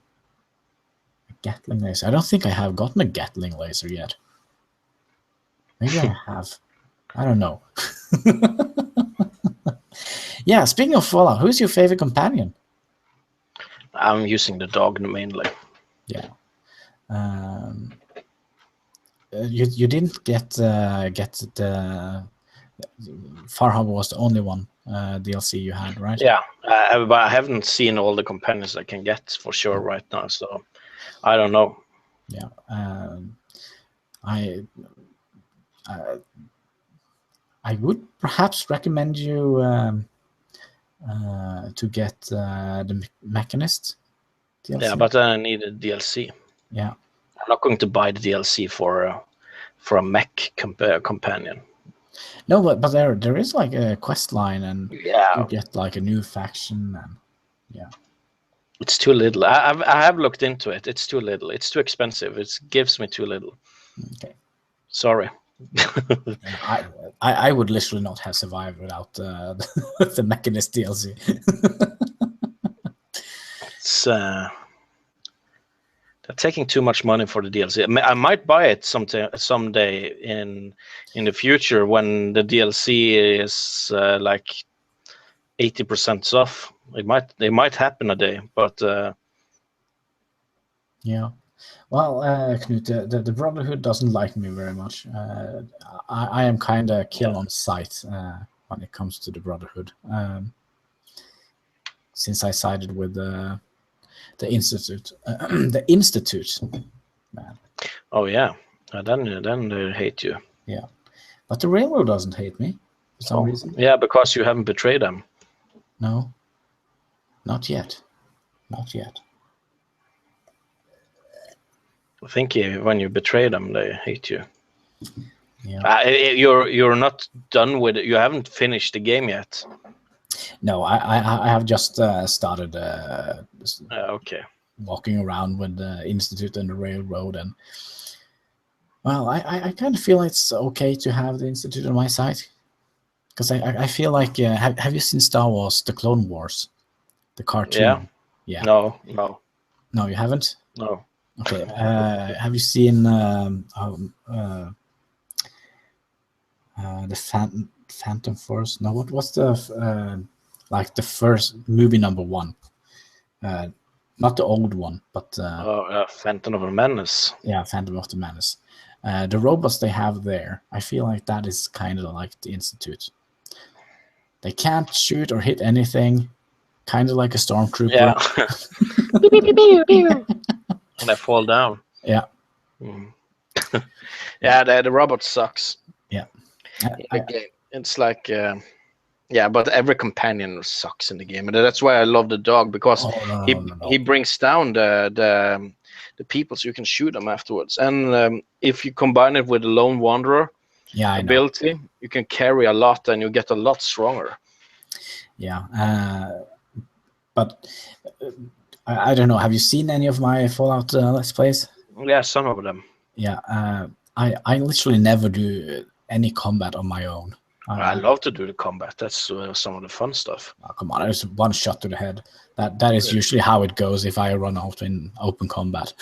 a Gatling laser. I don't think I have gotten a Gatling laser yet. Maybe I have. I don't know. Yeah, speaking of Fallout, who's your favorite companion? I'm using the dog mainly. Yeah. You didn't get the Far Harbor was the only one DLC you had, right? Yeah, but I haven't seen all the companions I can get for sure right now, so I don't know. Yeah. I would perhaps recommend you to get the Mechanist DLC. Yeah, but I need a DLC. Yeah. I'm not going to buy the DLC for a mech companion. No, but there is like a quest line, and yeah, you get like a new faction, and yeah. It's too little. I have looked into it. It's too little. It's too expensive. It gives me too little. Okay. Sorry. I would literally not have survived without the Mechanist DLC. It's they're taking too much money for the DLC. I might buy it someday in the future when the DLC is like 80% off. It might happen a day, but yeah. Well, Knut, the Brotherhood doesn't like me very much. I am kind of kill on sight when it comes to the Brotherhood. Since I sided with the Institute, the Institute, man. Oh yeah, then they hate you. Yeah, but the Railroad doesn't hate me for some reason. Yeah, because you haven't betrayed them. No, not yet. Not yet. I think when you betray them, they hate you. Yeah. You're not done with it. You haven't finished the game yet. No, I have just started Okay. walking around with the Institute and the Railroad, and well, I kind of feel it's okay to have the Institute on my side, because I feel like have you seen Star Wars: The Clone Wars, the cartoon? Yeah. Yeah. No. No, you haven't. No. Okay. Have you seen the Phantom Force? No, what's the like the first movie #1? Not the old one, but Phantom of a Menace. yeah, Phantom of the Menace. The robots they have there, I feel like that is kind of like the Institute. They can't shoot or hit anything, kind of like a stormtrooper. Yeah. And they fall down. Yeah. Mm. Yeah, the robot sucks. Yeah. It's like but every companion sucks in the game, and that's why I love the dog, because he brings down the people, so you can shoot them afterwards. And if you combine it with the Lone Wanderer ability, you can carry a lot and you get a lot stronger. Yeah, but I don't know. Have you seen any of my Fallout Let's Plays? Yeah, some of them. Yeah, I literally never do any combat on my own. I love to do the combat. That's some of the fun stuff. Oh, come on, there's one shot to the head. That is usually how it goes if I run out in open combat.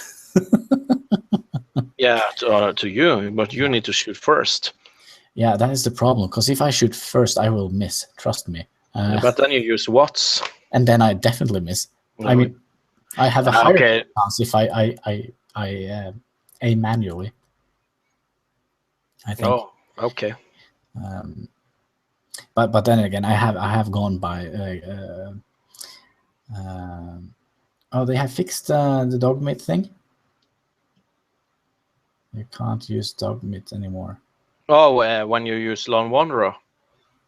Yeah, to you, but you need to shoot first. Yeah, that is the problem, because if I shoot first, I will miss. Trust me. But then you use Watts. And then I definitely miss. I mean, I have a higher chance if I aim manually, I think. Oh, okay. But then again, I have gone by. Oh, they have fixed the dog meat thing. You can't use dog meat anymore. Oh, when you use Lone Wanderer,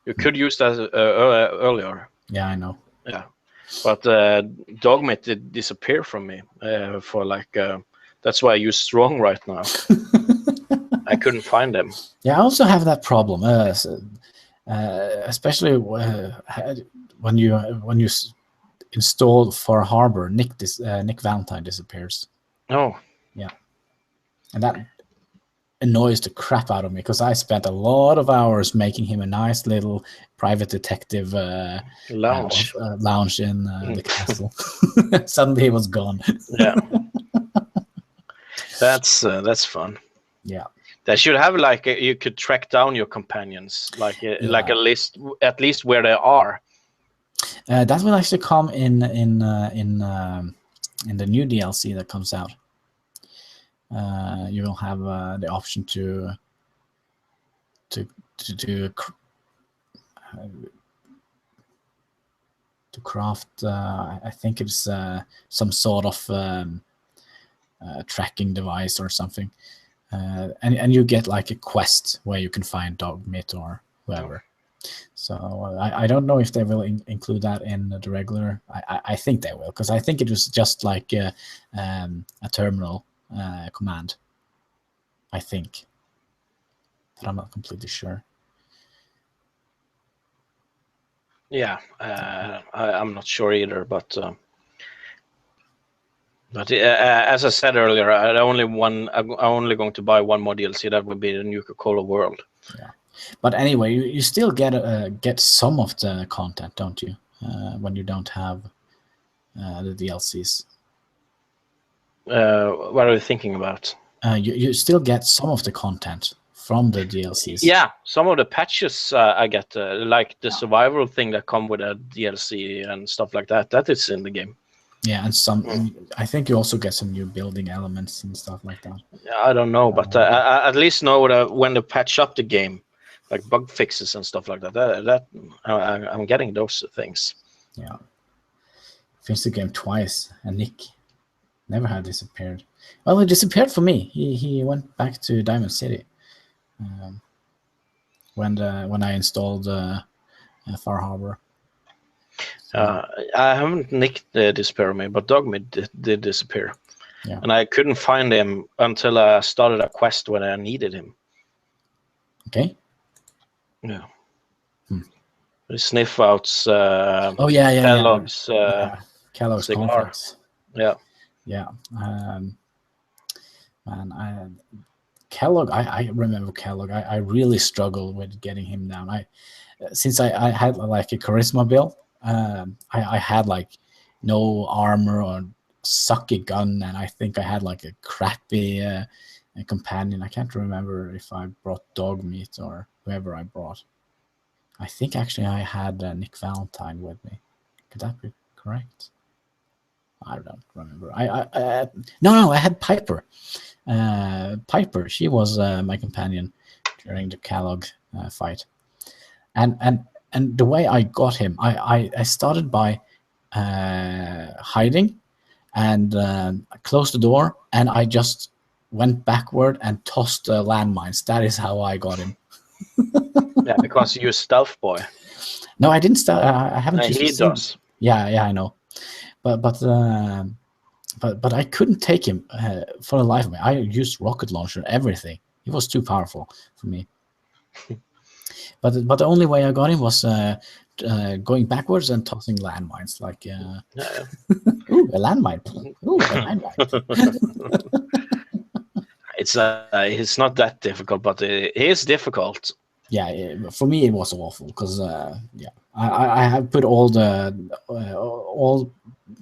you could use that earlier. Yeah, I know. Yeah, but dog meat did disappear from me for like. That's why I use strong right now. I couldn't find them. Yeah, I also have that problem, especially when you install Far Harbor. Nick Valentine disappears. Oh. Yeah, and that annoys the crap out of me, because I spent a lot of hours making him a nice little private detective lounge in the castle. Suddenly he was gone. Yeah. That's fun. Yeah. They should have like you could track down your companions, like a list, at least where they are. That will actually come in the new DLC that comes out. You will have the option to craft. I think it's some sort of tracking device or something. And you get like a quest where you can find dog meat or whoever. So I don't know if they will include that in the regular. I think they will, because I think it was just like a terminal command, I think, but I'm not completely sure. Yeah, I'm not sure either, but as I said earlier, I'm only going to buy one more DLC. That would be the New Coca-Cola World. Yeah, but anyway, you still get some of the content, don't you? When you don't have the DLCs. What are you thinking about? You still get some of the content from the DLCs. Yeah, some of the patches I get, like the survival thing that come with a DLC and stuff like that. That is in the game. Yeah, and some. I think you also get some new building elements and stuff like that. I don't know, but I at least know that when they patch up the game, like bug fixes and stuff like that. That I'm getting those things. Yeah, finished the game twice, and Nick never had disappeared. Well, he disappeared for me. He went back to Diamond City when I installed Far Harbor. I haven't nicked disappear me, but Dogmeat did disappear. Yeah. And I couldn't find him until I started a quest when I needed him. Okay. Yeah. We sniff out Oh yeah, Kellogg's Kellogg's cigar. cornflakes. Yeah. Man, Kellogg. I remember Kellogg. I really struggled with getting him down. Since I had like a charisma build, I had like no armor or sucky gun, and I think I had like a crappy a companion. I can't remember if I brought dog meat or whoever I brought. I think actually I had Nick Valentine with me. Could that be correct? I don't remember. No, I had Piper. Piper, she was my companion during the Kellogg fight, and the way I got him, I started by hiding and I closed the door, and I just went backward and tossed landmines. That is how I got him. Yeah, because you're stealth boy. No, I didn't start. I haven't. He does. Yeah, I know, but I couldn't take him for the life of me. I used rocket launcher, everything. He was too powerful for me. but the only way I got him was going backwards and tossing landmines. Like, ooh, a landmine. Ooh, a landmine. It's not that difficult, but it is difficult. Yeah, for me it was awful because I have put all the all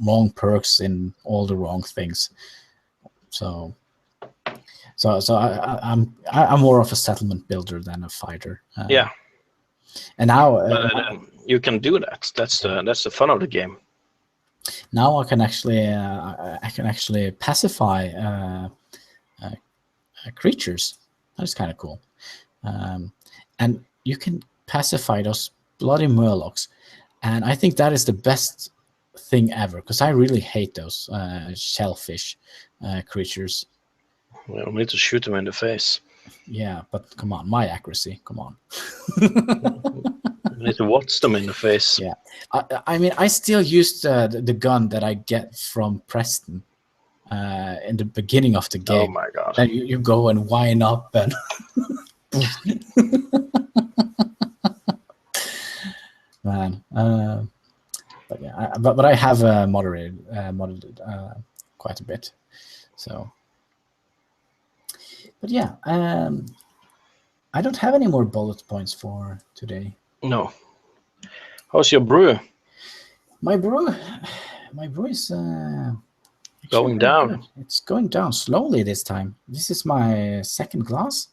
wrong perks in all the wrong things. So I'm more of a settlement builder than a fighter. Yeah. And now you can do that. That's the fun of the game. Now I can actually pacify creatures. That's kind of cool. And you can pacify those bloody murlocs, and I think that is the best thing ever because I really hate those shellfish creatures. We'll need to shoot them in the face. Yeah, but come on, my accuracy, come on. You need to watch them in the face. Yeah, I mean, I still use the gun that I get from Preston in the beginning of the game. Oh my god! And you go and wind up and. Man, but yeah, but I have modded quite a bit, so. But yeah, I don't have any more bullet points for today. No. How's your brew? My brew is going down. Good. It's going down slowly this time. This is my second glass.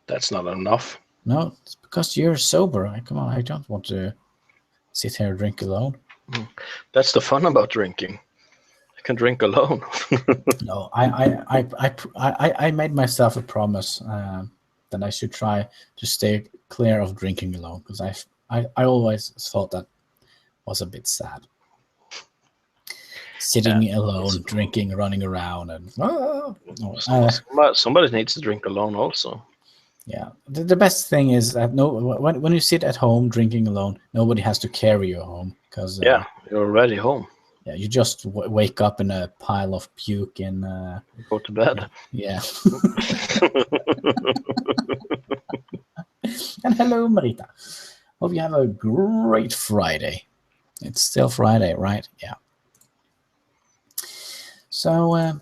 That's not enough. No, it's because you're sober. Come on, I don't want to sit here and drink alone. That's the fun about drinking. I can drink alone. No, I made myself a promise that I should try to stay clear of drinking alone because I always thought that was a bit sad. Sitting alone, drinking, running around, and somebody needs to drink alone also. Yeah, the best thing is that when you sit at home drinking alone, nobody has to carry you home because you're already home. Yeah, you just wake up in a pile of puke and go to bed. Yeah. And hello, Marita. Hope you have a great Friday. It's still Friday, right? Yeah. So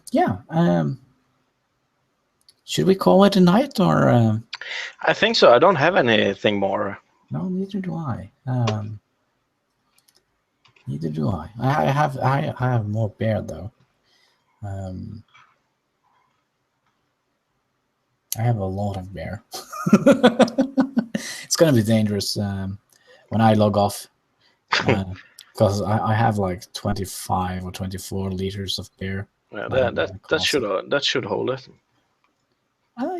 should we call it a night or? I think so. I don't have anything more. No, neither do I. Neither do I. I have more beer though. I have a lot of beer. It's gonna be dangerous when I log off because I have like 25 or 24 liters of beer. Yeah, that should hold it.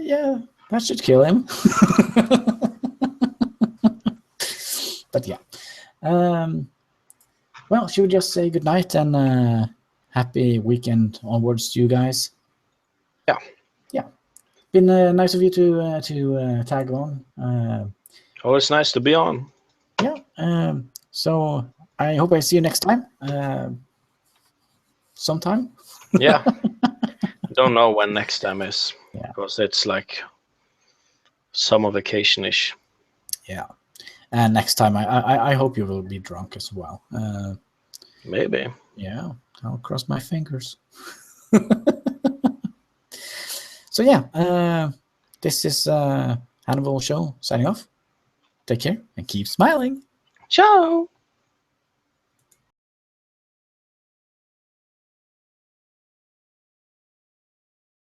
Yeah, that should kill him. But yeah. Well, should we just say goodnight and happy weekend onwards to you guys? Yeah. Yeah. Been nice of you to tag on. Always nice to be on. Yeah. So I hope I see you next time. Sometime. Yeah. Don't know when next time is. Yeah. Because it's like summer vacation-ish. Yeah. And next time, I hope you will be drunk as well. Maybe. Yeah, I'll cross my fingers. So yeah, this is Hannibal Show signing off. Take care and keep smiling. Ciao.